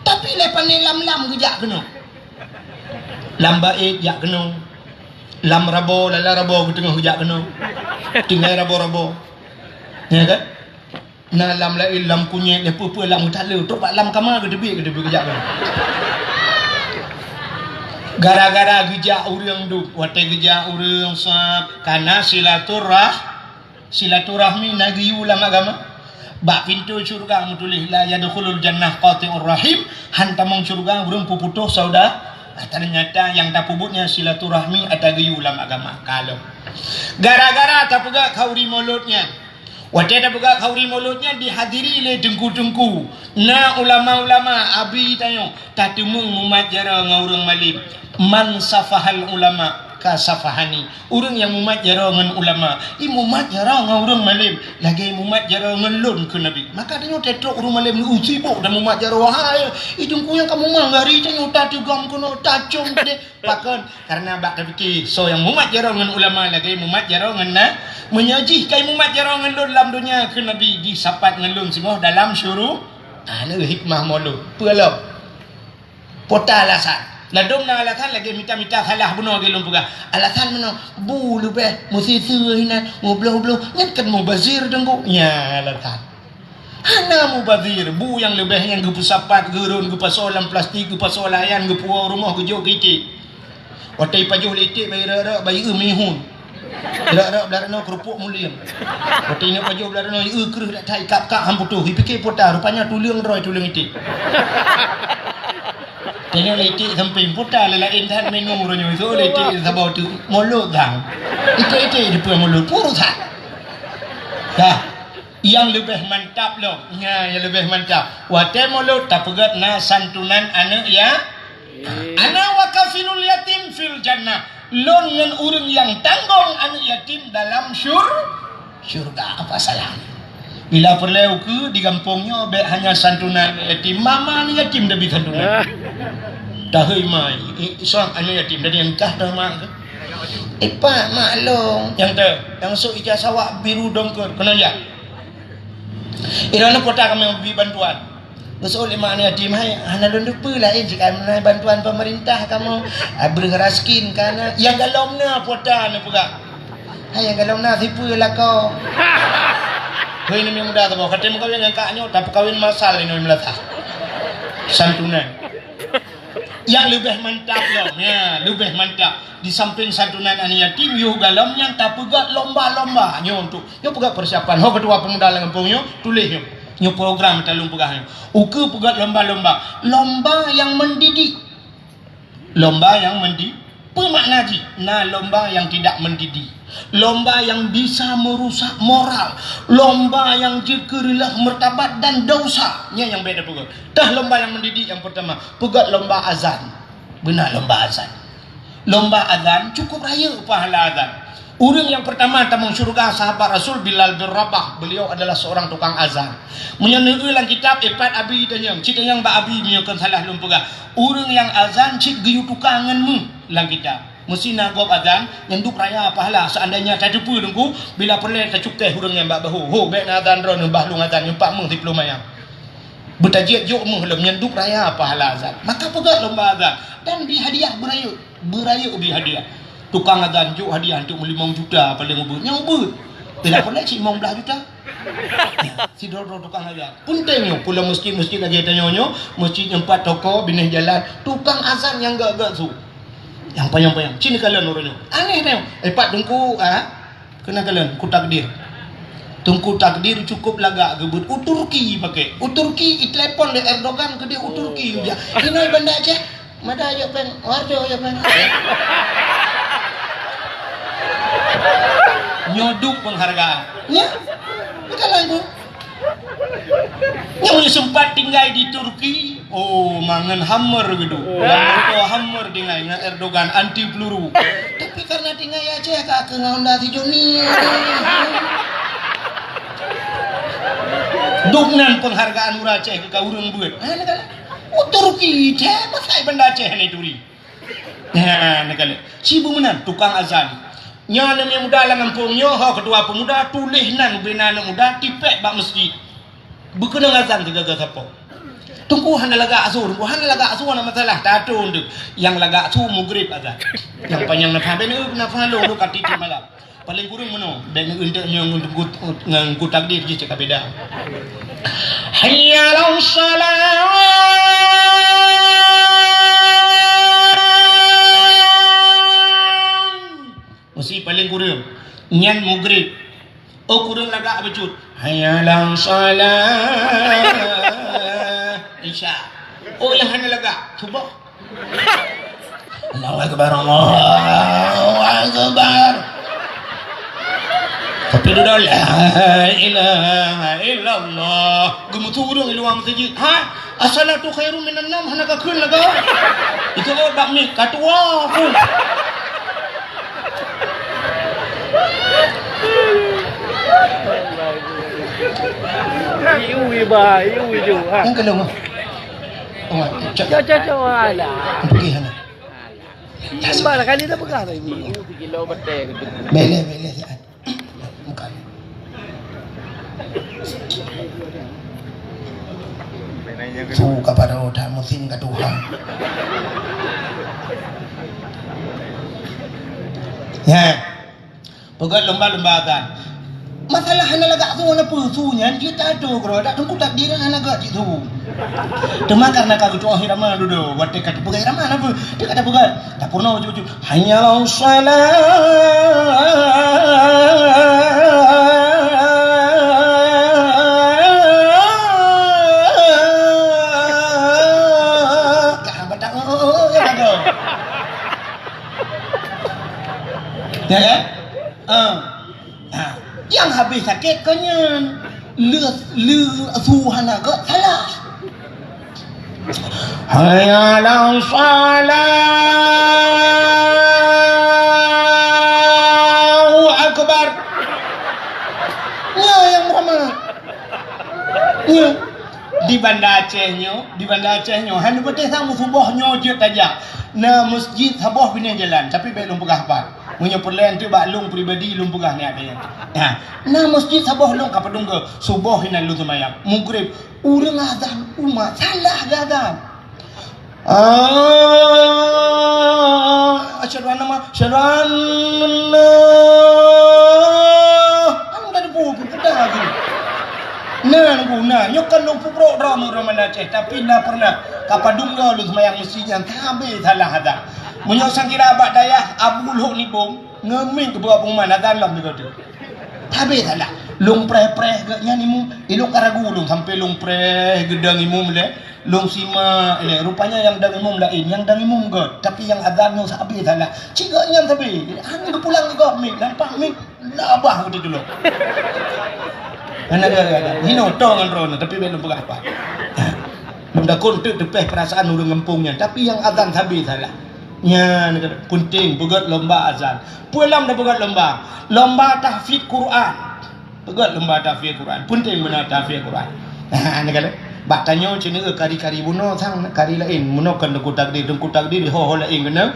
B: Tapi lepas ni lam gejak kena. Lam baik jak kena. Lam rabo lala rabo tengah gejak kena. Tinggal rabo. Ya kan? Na lam lain lam kunyit lepa lam utala tok pak lam kamar ke debi kejap kan. Gara-gara gejak urang duk wate gejak urang sap kana silaturahmi nagi ulama agama. Bak pintu syurga mutulih la yadkhulul jannah qati'ur rahim, hantamong syurga urang puputuh saudara. Ternyata yang tak pubutnya silaturahmi atagi ulama agama. Kalau gara-gara tak pegak kauri mulutnya. Wajah dah buka kauri mulutnya dihadiri oleh dengku-dengku. Na ulama-ulama abi tanya tatumung mumat jara ngaurang malib. Man safahal ulama kasafahani. Urang yang mumat jara ngan ulama. I mumat jara ngaurang malib. Lagi mumat jara ngelun ke Nabi. Maka tanya tetrok urang malib ni sibuk dan mumat jara wahai. I dengku yang kamu manggari tanya tatugam kono tacung tadi. Pakan karena bak terfikir so yang mumat jara ngan ulama lagi mumat jara ngan menyaji kai mumat jara ngan lun dalam dunia ke Nabi disapat ngan lun semua dalam syuruh. Ana hikmah mulu. Pelop. Pota alasan. Ladom na alasan lagi minta kalah bunuh gelum pegah. Alasan mana? Bu lebih mesti hina ngoblo-ngoblo nyakan mubazir dengku. Ya alasan. Hana mubazir bu yang lebih yang gepusapat gerun gepasolam plastik gepasolayan gepuau rumah gejok kiti. Watai pajuh letik bayi rara bayi mihun. Rara belarano kerupuk muliam. Watai nak pajuh belarano kereh dak tai kap hamputuh. Dipikir pota rupanya tuliang roy tuliang itik. Tengok letik samping pota lelain tan minum ronyo itu letik sabau tu mulut dah. Itik di puan mulut puru tak. Dah. Yang lebih mantap loh. Ya, yang lebih mantap. Watai mulut tak pegat na santunan anak ya. Ana wa kafilul yatim fil jannah. Lon ngan urang yang tanggung anak yatim dalam syurga. Apa salahnya? Bila perlu ke di kampungnya be hanya santunan yatim. Mama ni yatim dah bi santunan. Dah mai. Seorang anak yatim dari engkah dah mak ke? Pak maklum. Yang tu, yang sok ijazah awak biru dongker. Kena ya. Irana kota kami beri bantuan. Besok lima ni yatim hai hana lupa lain jika menai bantuan pemerintah kamu bergeraskin karena yang galomna pota ni pegak. Hai yang galomna tipu lah kau. Hei ni muda tu bawa kata kawin yang kaknya tapi kawin masal ini melatah. Santunan. Yang lebih mantap loh, ya lebih mantap. Di samping santunan anak yatim, yo galom yang tak pegak lomba-lomba nyo untuk yo pegak persiapan. Ho ketua pemuda Kampung yo tulis yo. Nyo program talung pegah. Uke pegat lomba-lomba. Lomba yang mendidik. Lomba yang mendidik. Pemakna ji. Nah lomba yang tidak mendidik. Lomba yang bisa merusak moral. Lomba yang jekerilah martabat dan dosa. Nya yang beda pegat. Dah lomba yang mendidik yang pertama. Pegat lomba azan. Benar lomba azan. lomba azan cukup raya pahala azan. Orang yang pertama tamang syurga sahabat Rasul Bilal bin Rabah, beliau adalah seorang tukang azan. Menyenui lang kitab epat abi tanya, cita yang ba abi menyokan salah lumpega. Orang yang azan cik geyu tukangan mu lang kitab. Mesti nagop azan nyenduk raya pahala. Seandainya tak depu dengku bila perle tak cukai orang yang ba bahu. Ho bek azan ron bah lung azan nyempak mung tiplo mayang. Bertajiat jok mung helum nyenduk raya pahala azan. Maka pegat lomba azan dan beri hadiah beraya beri hadiah. Tukang azan juk hadiah untuk 5 juta paling ubud. Yang ubud. Tidak pernah cik 15 juta. Si doro tukang azan. Puntengnya pula masjid-masjid lagi tanya-nyo, masjid 4 toko bineh jalan, tukang azan yang gak su. Yang payang-payang. Sini kalian orangnya. Aneh tengok. Pak tungku kena kalian ku takdir. Tungku takdir cukup lagak gebut. Turki pakai. Turki telepon le Erdogan ke dia Turki dia. Ini benda aja. Mada aja pen, warjo aja pen. Nyoduk penghargaan. Ya, betul itu. Yang sempat tinggal di Turki, mangan hammer gitu. Hammer tinggal dengan Erdogan anti peluru. Tapi karena tinggal Aceh kak ngau si Joni. Dugnan penghargaan ura Aceh ke urang buat. Turki teh pasai benda Aceh ni turi. Negala. Cibu menan tukang azan. Nya yang muda lang kampungnya, ketua pemuda tulis nan bina muda tipek bak masjid. Bukan azan tiga siapa. Tunggu hana laga asu, nama masalah tato untuk yang laga asu mugrib azan. Yang panjang nafah benu nafah lo kati malam. Paling kurang meno benu untuk yang untuk ngang takdir je cakap beda. Hayya 'alas salat. Mesti paling kurang nyan mugrib. Kurang laga becut. Hayya 'alas salat. Isya. Yang hana laga subuh. Allahu akbar, Allahu akbar. Tapi dah la ilaha illallah. Gemuturung iluang masjid. As-salatu khairum minan naum hana ka keun laga. Itu bak mi katua pun.
C: Iu ju ha.
B: Ang kalong.
C: Caca ala.
B: Pergi sana.
C: Sembah kali dah pegang ibu. Kilo betek.
B: Bele siat. Bukan. Suka pada udah musim ke Tuhan. Ya. Pegat lomba-lomba azan. Masalah hana lagak tu mana pusunya dia tak ada kro dak tungku takdir hana lagak tu. Cuma karena kau tu akhir ramah dulu buat dekat pegai ramah apa dekat ada pegai tak pernah uju hanya salat. Kah badak ya bagus. Ya kan? Yang habis sakit kanyan lu suhana ke salah. Hayya 'alas salah. Akbar. Ya yang ramah. Ya di Banda Acehnya hanya betul sama subuhnya je tajak. Na masjid sabuh bina jalan tapi belum pegah apa. Punya perlahan tu baklung pribadi lum pegah ni ada yang. Na masjid sabuh lung kapadung ke subuh hina lu semayang. Mugrib urang azan umat salah azan. Asyhadu anna anu dah debu pedah gini. Nah, nyokan lu pupro drama Aceh tapi dah pernah kapadung lu semayang masjid yang tabe salah azan. Menyosang kira abad dayah abul hok ni bom ngemin ke buah pengman dalam juga tu. Tabe salah. Long preh gaknya ni mu ilung karagu long sampai long preh gedang imum le long sima rupanya yang dang imum lain yang dang imum god tapi yang azannya sabi salah. Ciganya sabi. Anu ke pulang juga mi nampak mi labah begitu dulu. Ada. Hino tongan rona tapi belum pegah apa. Belum dah kontak tepeh perasaan urang ngempungnya tapi yang azan sabi salah. nya penting pegat lomba azan pulang dah pegat lomba tahfidz Quran pegat lomba tahfidz Quran penting benar tahfidz Quran ni kata bak tanya cina kari-kari buno sang kari lain muno kan dengku takdir ho lain kena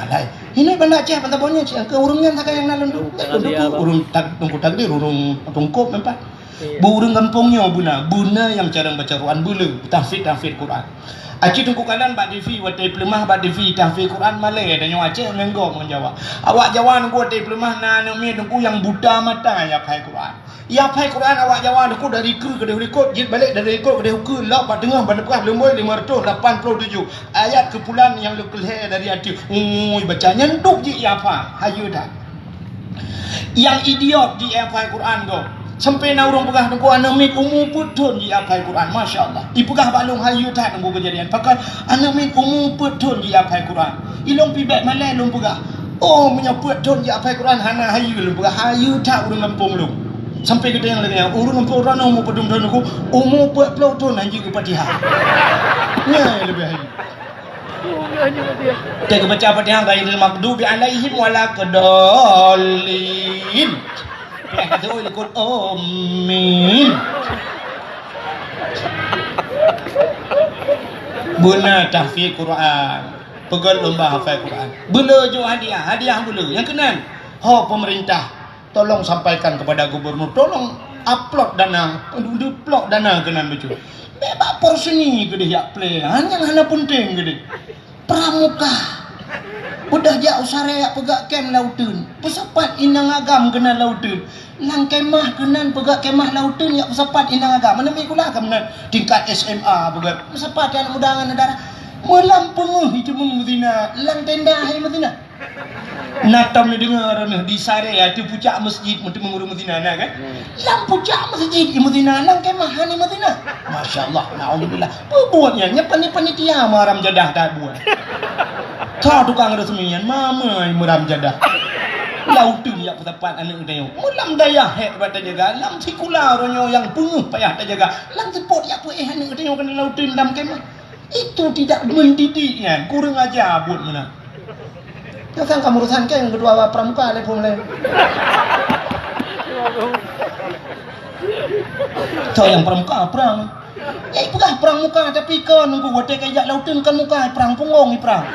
B: lain ini benda ceh benda bonya ceh ke urungnya tak yang nalun tu urung tak dengku takdir urung tungkop memang burung kampungnya buna yang cara baca Quran bulu tahfidz Quran Aci tungku kanan bak divi watai pelemah bak divi tahfidz Quran Malay dan nyawa Aceh menggok menjawab awak Jawa nunggu watai pelemah na mi tungku yang buta mata ya pai Quran ya pai Quran awak Jawa nunggu dari ke dari rekod jit balik dari rekod dari hukum lak bak tengah bak depan lemoi 587 ayat kepulan yang lekul dari hati baca nyenduk ji ya apa hayu dah yang idiot di pai Quran go sampai na urang pegah nunggu anamik umum putun di apai Quran masya-Allah ipegah balung hayu tak nunggu kejadian pakai anamik umum putun di apai Quran ilong pibek malai lung pegah oh menyebut putun di apai Quran hana hayu lung pegah hayu tak urang kampung lung sampai kita yang lagi urang kampung orang umum putun nunggu umum putun anjing ke Fatihah nya lebih hayu dia baca Fatihah ghairil maghdubi alaihim waladdallin Itu ikut amin. Buna tahfidz Quran, pegat lomba hafal Quran. Bela jo hadiah bela. Yang kenan, pemerintah tolong sampaikan kepada gubernur, tolong upload dana kenan betul. Bebak porsi gede yak play. Hanya penting gede. Pramuka. Udah jauh sarea pegak kem lautun. Pesapat inang agam kena lautun. Lang kemah kenan pegak kemah lautun ya pesapat inang agam. Mana mikulah kenan tingkat SMA pegak. Pesapat yang mudangan negara. Melam penguh itu mengudina. Lang tenda hai medina. Natam ni dengar di sarea di puncak masjid untuk mengurus medina kan. Lang puncak masjid di medina lang kemah ni medina. Masya-Allah, naudzubillah. Buatnya nyepan panitia maram jadah tak buat. Kau tukang resmian mama meram jadah. Lautun ya pesapat anak dia. Mulam daya hek bata jaga. Lam sikula ronyo yang penguh payah tak jaga. Lam sepot ya pe anak dia kena lautun dam kemah. Itu tidak mendidik kan. Kurang ajar buat mana. Kan kamu urusan kan yang kedua pramuka le pun le. Kau yang pramuka perang. Ya ipugah perang muka tapi kau nunggu wadah kayak lautun kan muka perang punggung perang.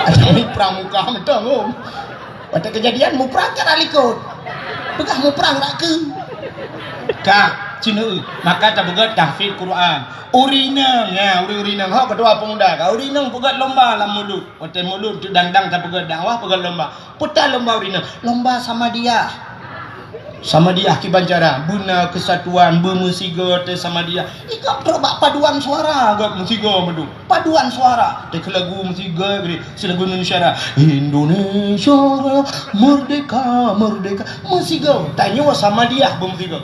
B: Ada perang muka betul om. Pada kejadian mu perang kan alikut. Pegah mu perang tak ke? Kak, Cina maka tak begat tahfidz Quran. Urinang ya, urinang hak kedua pemuda. Kau urinang pegat lomba lam mulut. Wadah mulut tu dandang tak begat dakwah pegat lomba. Putar lomba urinang. Lomba sama dia Kibanjara Buna Kesatuan Bermusiga sama dia ikut terobak paduan suara agak musiga madu paduan suara dek lagu musiga gede lagu Indonesia merdeka musiga tanya sama dia bermusiga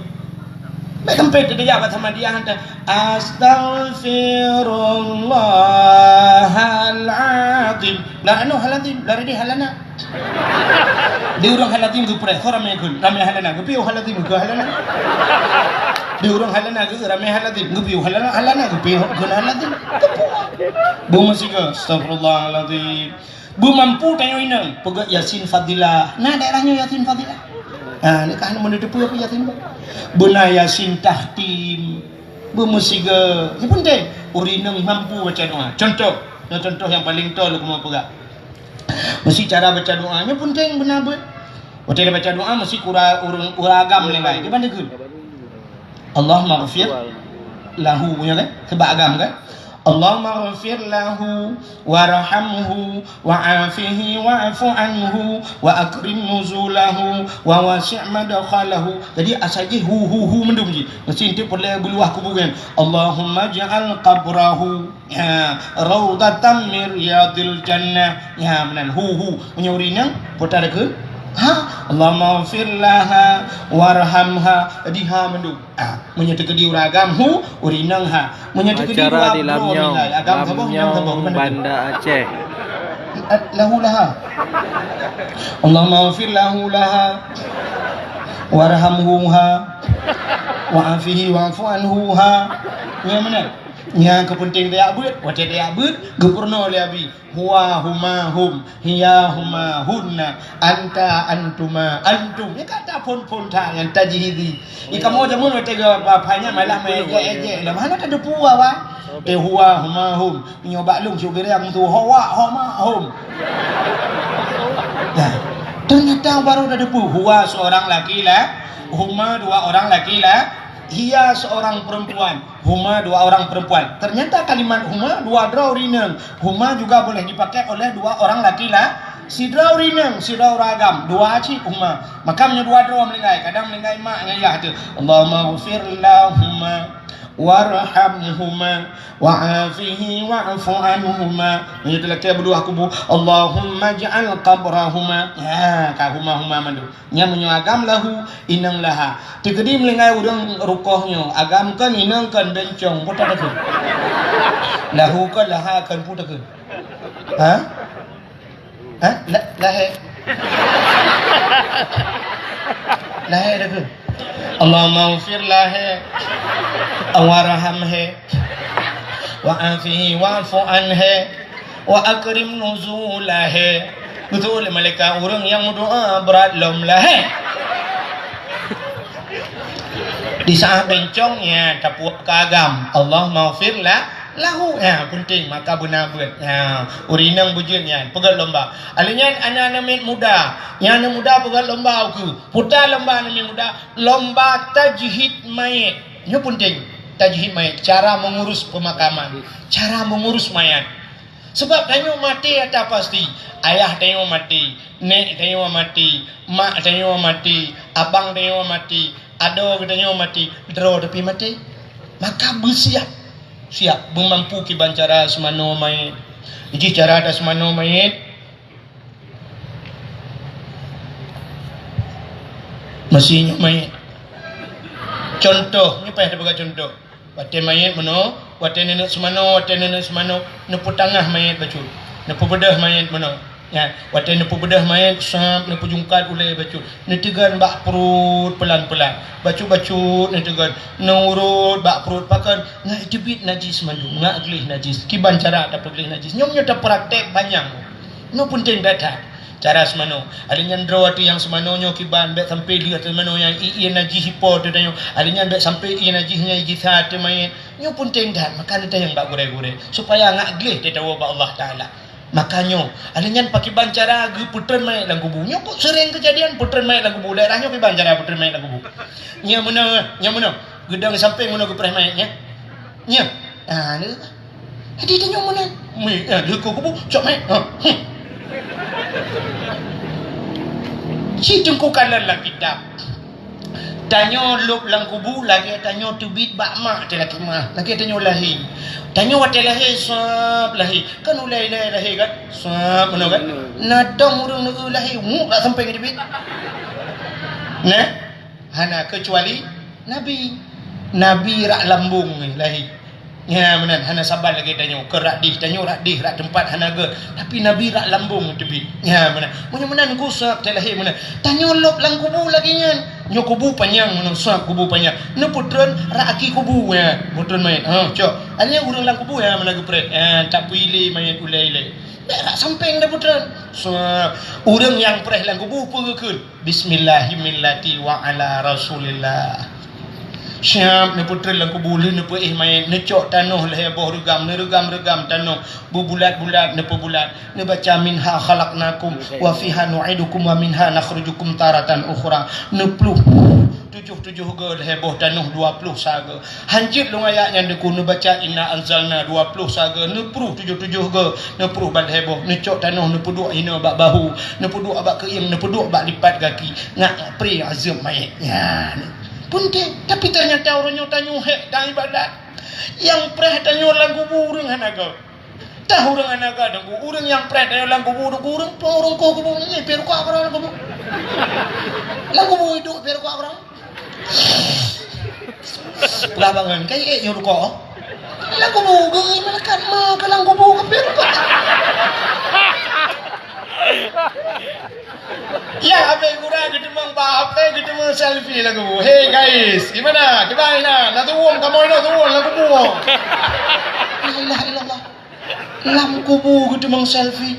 B: baik tempat dia sama dia hantar astaghfirullahaladzim haladim dari di halana dia orang haladim ke pres ramai halana ke piu haladim ke halana dia orang halana ke ramai haladim ke piu halana ke piu haladim bu musika astagfirullahaladzim bu mampu tanya inang pegat Yasin Fadilah nah daerahnya Yasin Fadilah ni kan menutup apa Yasin buna Yasin Tahtim bu musika ni penting urinang mampu baca doa contoh yang paling tol aku mau pegang mesti cara baca doanya penting benar bet. Waktu dia baca doa mesti uragam lengai. Di mana ke? Allah maghfir lahu punya kan? Sebab agam kan? Allah maghfir lahu warhamhu wa'afihi wa'fu anhu wa akrim nuzulahu wa wasi' madkhalahu. Jadi asaje hu mendum ji. Mesti inti boleh beluah kuburan. Allahumma ja'al qabrahu ya raudatan min riyadil jannah. Ya benar hu punya urinang putar ke Allah maghfir laha warhamha. Jadi mendum menyatakan di uragam urinang menyatakan di
C: acara di Lamnyong Banda Aceh
B: lahu laha Allah maghfir lahu laha warhamhuha wa'afihi wa'fu anhuha. Ya benar Nya kepenting dia abut, wate dia abut, gepurno le abi. Huwa huma hum, hiya huma hunna, anta antuma antum. Ni kata pun ta yang tajhidi. Ika moja mun wate ga bapanya malah meje. Lah mana ada puwa wa? Huwa huma hum. Nyoba lung syugur yang tu huwa huma hum. Nah, ternyata baru ada debu. Huwa seorang laki lah, huma dua orang laki lah. Hiya seorang perempuan, huma dua orang perempuan. Ternyata kalimat huma dua draw rineng. Huma juga boleh dipakai oleh dua orang laki lah. Si draw rineng, si draw ragam. Dua aci huma. Maka dua draw melingkai. Kadang melingkai mak ngayah tu. Allahumma ghfir lahumma warhamhuma wa'afihi wa'fu anhuma. Itu lagi berdua kubu. Allahumma ja'al qabrahuma. Ya, ka huma mandu. Nya menyagam lahu inang laha. Tegedi melingai urang rukohnya. Agam kan inang kan bencong puta dak. Lahu kan laha kan puta ke. Ha? Ha? Lahe. Lahe dak. Allahumma ghfir lahe warhamhe wa'afihi wa'fu anhe wa akrim nuzulahe. Betul malaikat orang yang berdoa berat lom lahe. Di saat bencongnya tapuak kagam Allah maghfir lahu ya penting maka benar buat ya urinang bujurnya pegal lomba alinyan anak-anak muda yang muda pegal lomba aku putar lomba anak muda lomba tajhid mayat ini penting. Tajhid mayat, cara mengurus pemakaman, cara mengurus mayat. Sebab tanya mati ada pasti. Ayah tanya mati, nek tanya mati, mak tanya mati, abang tanya mati, ado tanya mati, draw tapi mati. Maka bersiap, siap memampu kiban cara semano mayat. Jadi cara ada semano mayat. Mestinya mayat. Contoh, ni payah sebagai contoh. Wate mayat mano, wate nenek semano, nepu tangah mayat bacu. Nepu bedah mayat mano. Ya, wate nepu bedah mayat sap, nepu jungkat ulai bacu. Netegan bak perut pelan-pelan. Bacu-bacu netegan. Nurut bak perut pakan. Ngai tebit najis mandu, ngak gelih najis. Kiban cara dapat gelih najis. Nyomnya dah praktek banyak. No penting datang. Cara semano alinyan draw tu yang semanonyo kiban bet sampai dia semano yang ia najis hipo tu danyo alinyan bet sampai ia najisnya igitha tu mayat nyo pun tenggat maka nita yang bak gure-gure supaya ngak gleh dia tahu ba Allah taala makanya alinyan pakiban cara ge putren mayat dalam kubur nyo kok sering kejadian putren mayat dalam kubur daerahnya kiban cara putren mayat dalam kubur nya mana gedang sampai mana ke preh mayatnya nya ni hadi dia nyo mana le kubur cok mayat si tengkukan dalam kitab tanyo lup lang kubu lagi tanyo tubit bakmak te laki mah lagi tanyo lahi tanyo wate lahi sap lahi kan ulai lahi kan sap mana kan nadong urang nu lahi mu tak sampai ke tubit nah hana kecuali nabi rak lambung ni lahi ya benar hana sabar lagi tanyo kerak tanyo rak tempat hana ge tapi nabi rak lambung tebi ya benar menan gusak telahi benar tanyo lop lang kubu lagi nyan nyo kubu panjang menan sak kubu panjang ne putren rak aki kubu ya putren main cok alnya urang lang kubu ya mana ge pre tak pilih main ulai rak samping dah putren urang yang preh lang kubu pegekeun bismillahirrahmanirrahim wa ala rasulillah siap ne putera lang kubuli ne pe mayat ne cok tanuh le heboh regam tanuh bubulat-bulat ne pebulat ne baca minha khalaqnakum wa fiha nu'idukum wa minha nakhrujukum taratan ukhra ne pluh 77 ge le heboh tanuh 20 saga hancit long ayatnya ne ku ne baca inna anzalna 20 saga ne pluh 77 ge ne pluh bal heboh ne cok tanuh ne peduk hina bak bahu ne peduk bak keing ne peduk bak lipat kaki ngak pri azam mayat ya penting tapi ternyata orangnya tanyo hek dan ibadat yang preh tanyo lang kubur urang hanaga tahu urang hanaga dan urang yang preh tanyo lang kubur urang ko kubur ni per ko abra kubur lang kubur itu per ko abra pelabangan kai yo ko lang kubur gay malakat ma ka lang kubur ka per ko ya abe gura gitu mang ba abe gitu mang selfie lang kubur. Hey guys, gimana? Gimana? Nak turun kamu ini turun lang kubur. La ilaha illallah. Lam kubur gitu mang selfie.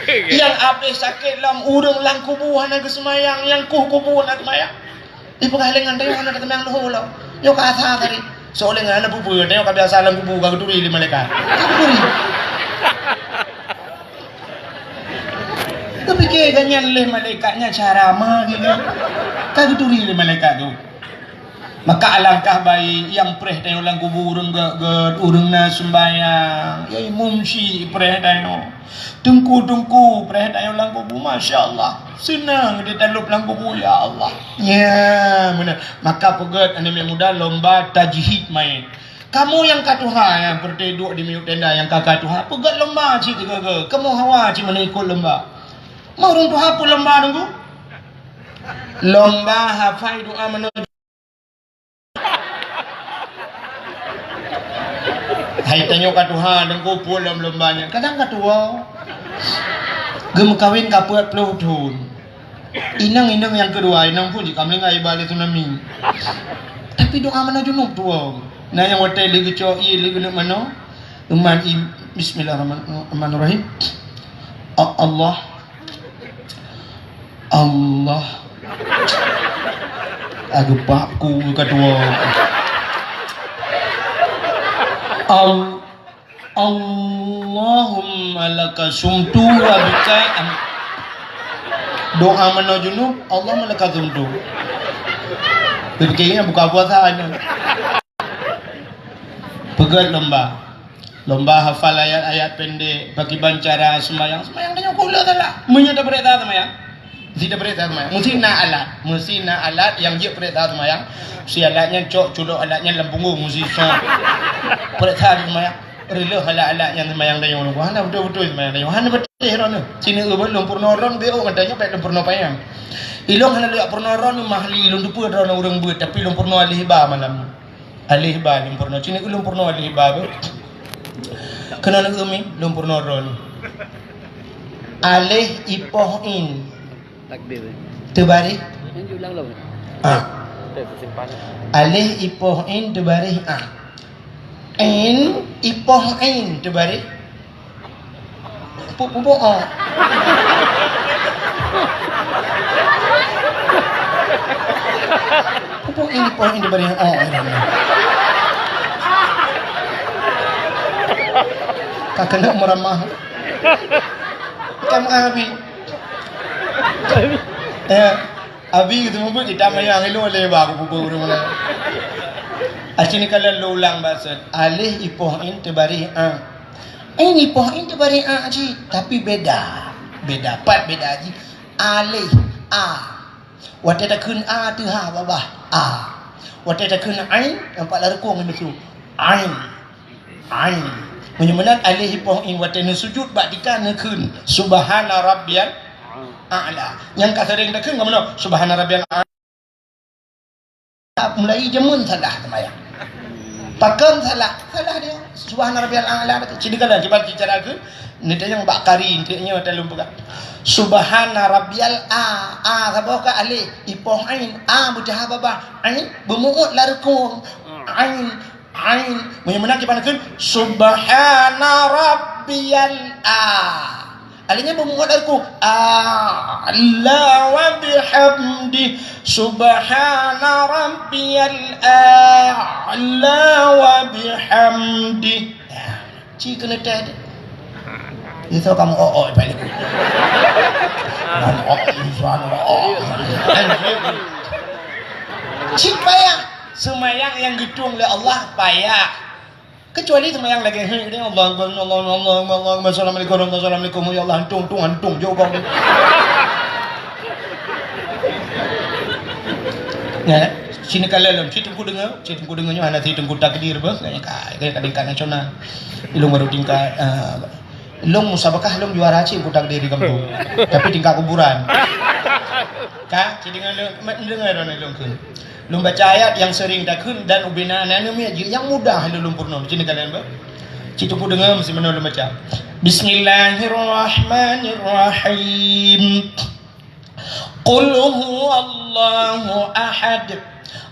B: Yang habis sakit lam urang lang kubur hana kesemayang, yang kubur nak semayang. Ibu kahilingan tayo hana ketemang loholo. Yo ka asa tadi. Soalnya ngana bubur tayo kabiasa lang kubur ka turi lima malaikat. Kepikir ganyan leh malaikatnya cara mah gitu. Kagak turi leh malaikat tu. Maka alangkah baik yang preh tayo lang kubur urang urang na sembayang. Yai mumsi preh tayo. Tungku preh tayo lang kubur, masya-Allah. Senang di talup lang kubur ya Allah. Ya, benar. Maka pegat ane muda lomba tajhid main. Kamu yang katuha yang berduduk di miut tenda yang kakak tuha, pegat lomba cik ke. Kamu hawa cik mana ikut lomba. Mau orang tuha pun lomba nunggu. Lomba hafai doa menuju. Hai tanya katuha nunggu pun lombanya. Kadang katua. Gem kawin kapuat puluh tahun. Inang yang kedua, inang pun jika melengai balik tsunami. Tapi doa mana junub tua. Nah yang hotel lagi cok lagi nak mana? Uman Bismillahirrahmanirrahim. Allah aku pakku kedua. Allahumma laka sumtu wa bika doa mana junub Allah malaka sumtu. Begini buka puasa aja. Pegat lomba hafal ayat-ayat pendek bagi bancara sembahyang tanya kula salah menyata perintah sembahyang tidak perintah sembahyang mesti na alat yang dia perintah sembahyang si alatnya cok culuk alatnya dalam punggung mesti perintah sembahyang rela alat-alatnya sembahyang dah yang hana betul-betul sembahyang dah hana betul hana sini belum purna ron beo katanya pek purna payang ilong hana liak purna ron mahli ilong dupu ron urang beut tapi ilong purna alih ba malam alih ba ilong purna sini ilong purna alih ba kena nak umi ilong purna ron alih ipohin
C: Takbir.
B: terbalik
C: Yang ulang lah.
B: alih ipohin terbalik in ipohin terbalik pupu pupu ini ipohin terbalik kakak nak meramah kamu abi abi gitu mungkin kita mayang ilo lebar pupu rumah asini kala lulang basat alih ipohin terbalik ini ipohin terbalik aji tapi beda part beda aji alih waktu tak kun tu ha babah waktu tak kun ain nampak larkung ni betul ain menyamanan alih ipohin waktu ni sujud bak dikana kun subhana rabbiyal a'la yang kata sering tak kun mana subhana rabbiyal a'la mulai jamun salah semayang pakam salah dia subhana rabbiyal a'la ciri kala coba bicara ke ni yang bak kari intinya dalam buka subhana rabbiyal sabaka alih ipoh ain budah babah ain bermuut larkung ain menyamanan kita kun subhana rabbiyal alihnya bermuat aku Allah wa bihamdi subhana rabbiyal a'la wa bihamdi cik kena tadi itu kamu balik cik payah semayang yang gedung oleh Allah payah kecuali semayang lagi ini Allah assalamualaikum ya Allah antung jogong ya sini kalian situ ku dengarnya anak situ ku takdir bah kayak kadang nasional ilung baru tingkat ilung musabakah ilung juara sih ku takdir di kampung tapi tingkat kuburan kak dengan dengar ilung kun Lum baca ayat yang sering takun dan ubina nanami yang mudah lulum purno. Sini kalian ba? Citu ku dengar mesti mana lum baca. Bismillahirrahmanirrahim. Qul huwallahu ahad,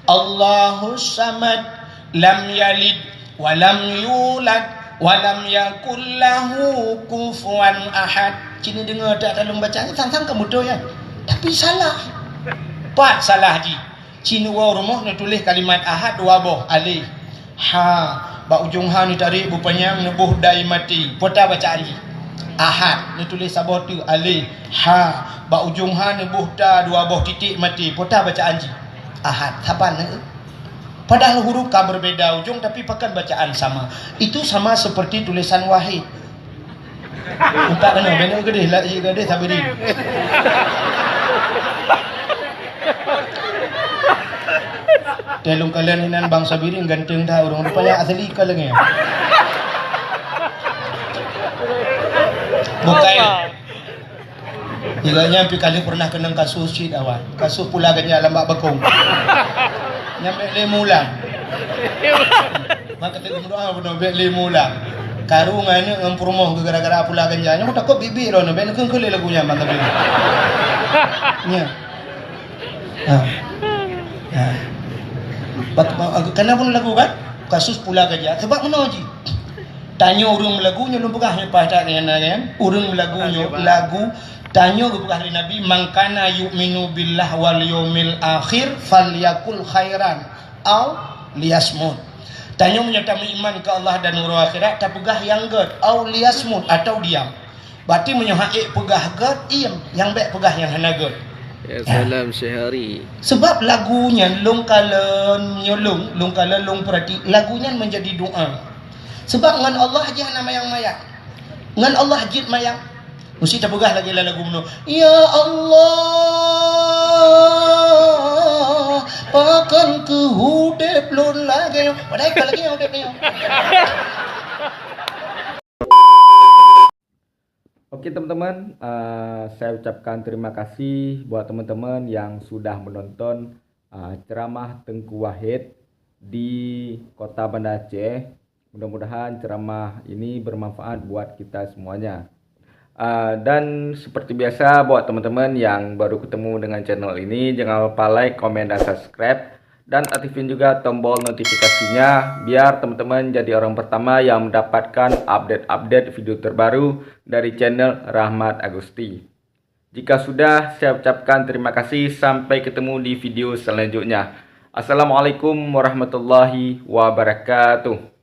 B: Allahus samad, lam yalid wa lam yulad wa lam yakul lahu kufuwan ahad. Cini dengar tak dalam bacaan sang-sang kamu tu ya. Tapi salah. Pat salah ji. Cini wa rumah ni tulis kalimat ahad dua boh alif. Ha, ba ujung ha ni tarik rupanya nebuh dai mati. Pota bacaan ji. Ahad ni tulis sabah tu alif. Ha, ba ujung ha nebuh da dua boh titik mati. Pota bacaan ji. Ahad. Sapan ni? Padahal huruf ka berbeza ujung tapi pakai bacaan sama. Itu sama seperti tulisan wahid. Entah kena benar ke dia lah ke dia sabari. Telung kalian inan bang sabiri ganteng dah orang rupanya asli ke lagi. Bukan. Iganya pi kali pernah kena kasus si awak. Kasus pula ganya lambak bekong. Nyampe lemulang. Maka kita berdoa benar bet lemulang. Karungan ni ngempurmoh gara-gara pula ganjanya. Aku takut bibir rono ben kengkele lagunya mata bibir. Nya. Kenapa lagu kan? Kasus pula ganja. Sebab mana ji? Tanya urang lagunya lu pegah lepas tak kan? Urang lagunya lagu tanya kepada Nabi, "Mangkana yu'minu billah wal yaumil akhir falyakul khairan au liyasmut." Tanya menyatakan iman ke Allah dan hari akhirat tak pegah yang gad au liyasmut atau diam. Berarti menyahai pegah gad diam, yang baik pegah yang hana gad.
C: Ya salam syahari.
B: Sebab lagunya long kala nyolong, long kala long perhati, lagunya menjadi doa. Sebab ngan Allah aja nama yang mayak. Ngan Allah jid mayak. Mesti tak pegah lagi lah lagu menu. Ya Allah, pakan ke hudep lun lagi. Padahal kalau lagi yang hudep ni.
D: Oke teman-teman, saya ucapkan terima kasih buat teman-teman yang sudah menonton ceramah Tengku Wahid di Kota Banda Aceh. Mudah-mudahan ceramah ini bermanfaat buat kita semuanya. Dan seperti biasa buat teman-teman yang baru ketemu dengan channel ini, jangan lupa like, komen, dan subscribe. Dan aktifin juga tombol notifikasinya biar teman-teman jadi orang pertama yang mendapatkan update-update video terbaru dari channel Rahmat Agusti. Jika sudah, saya ucapkan terima kasih. Sampai ketemu di video selanjutnya. Assalamualaikum warahmatullahi wabarakatuh.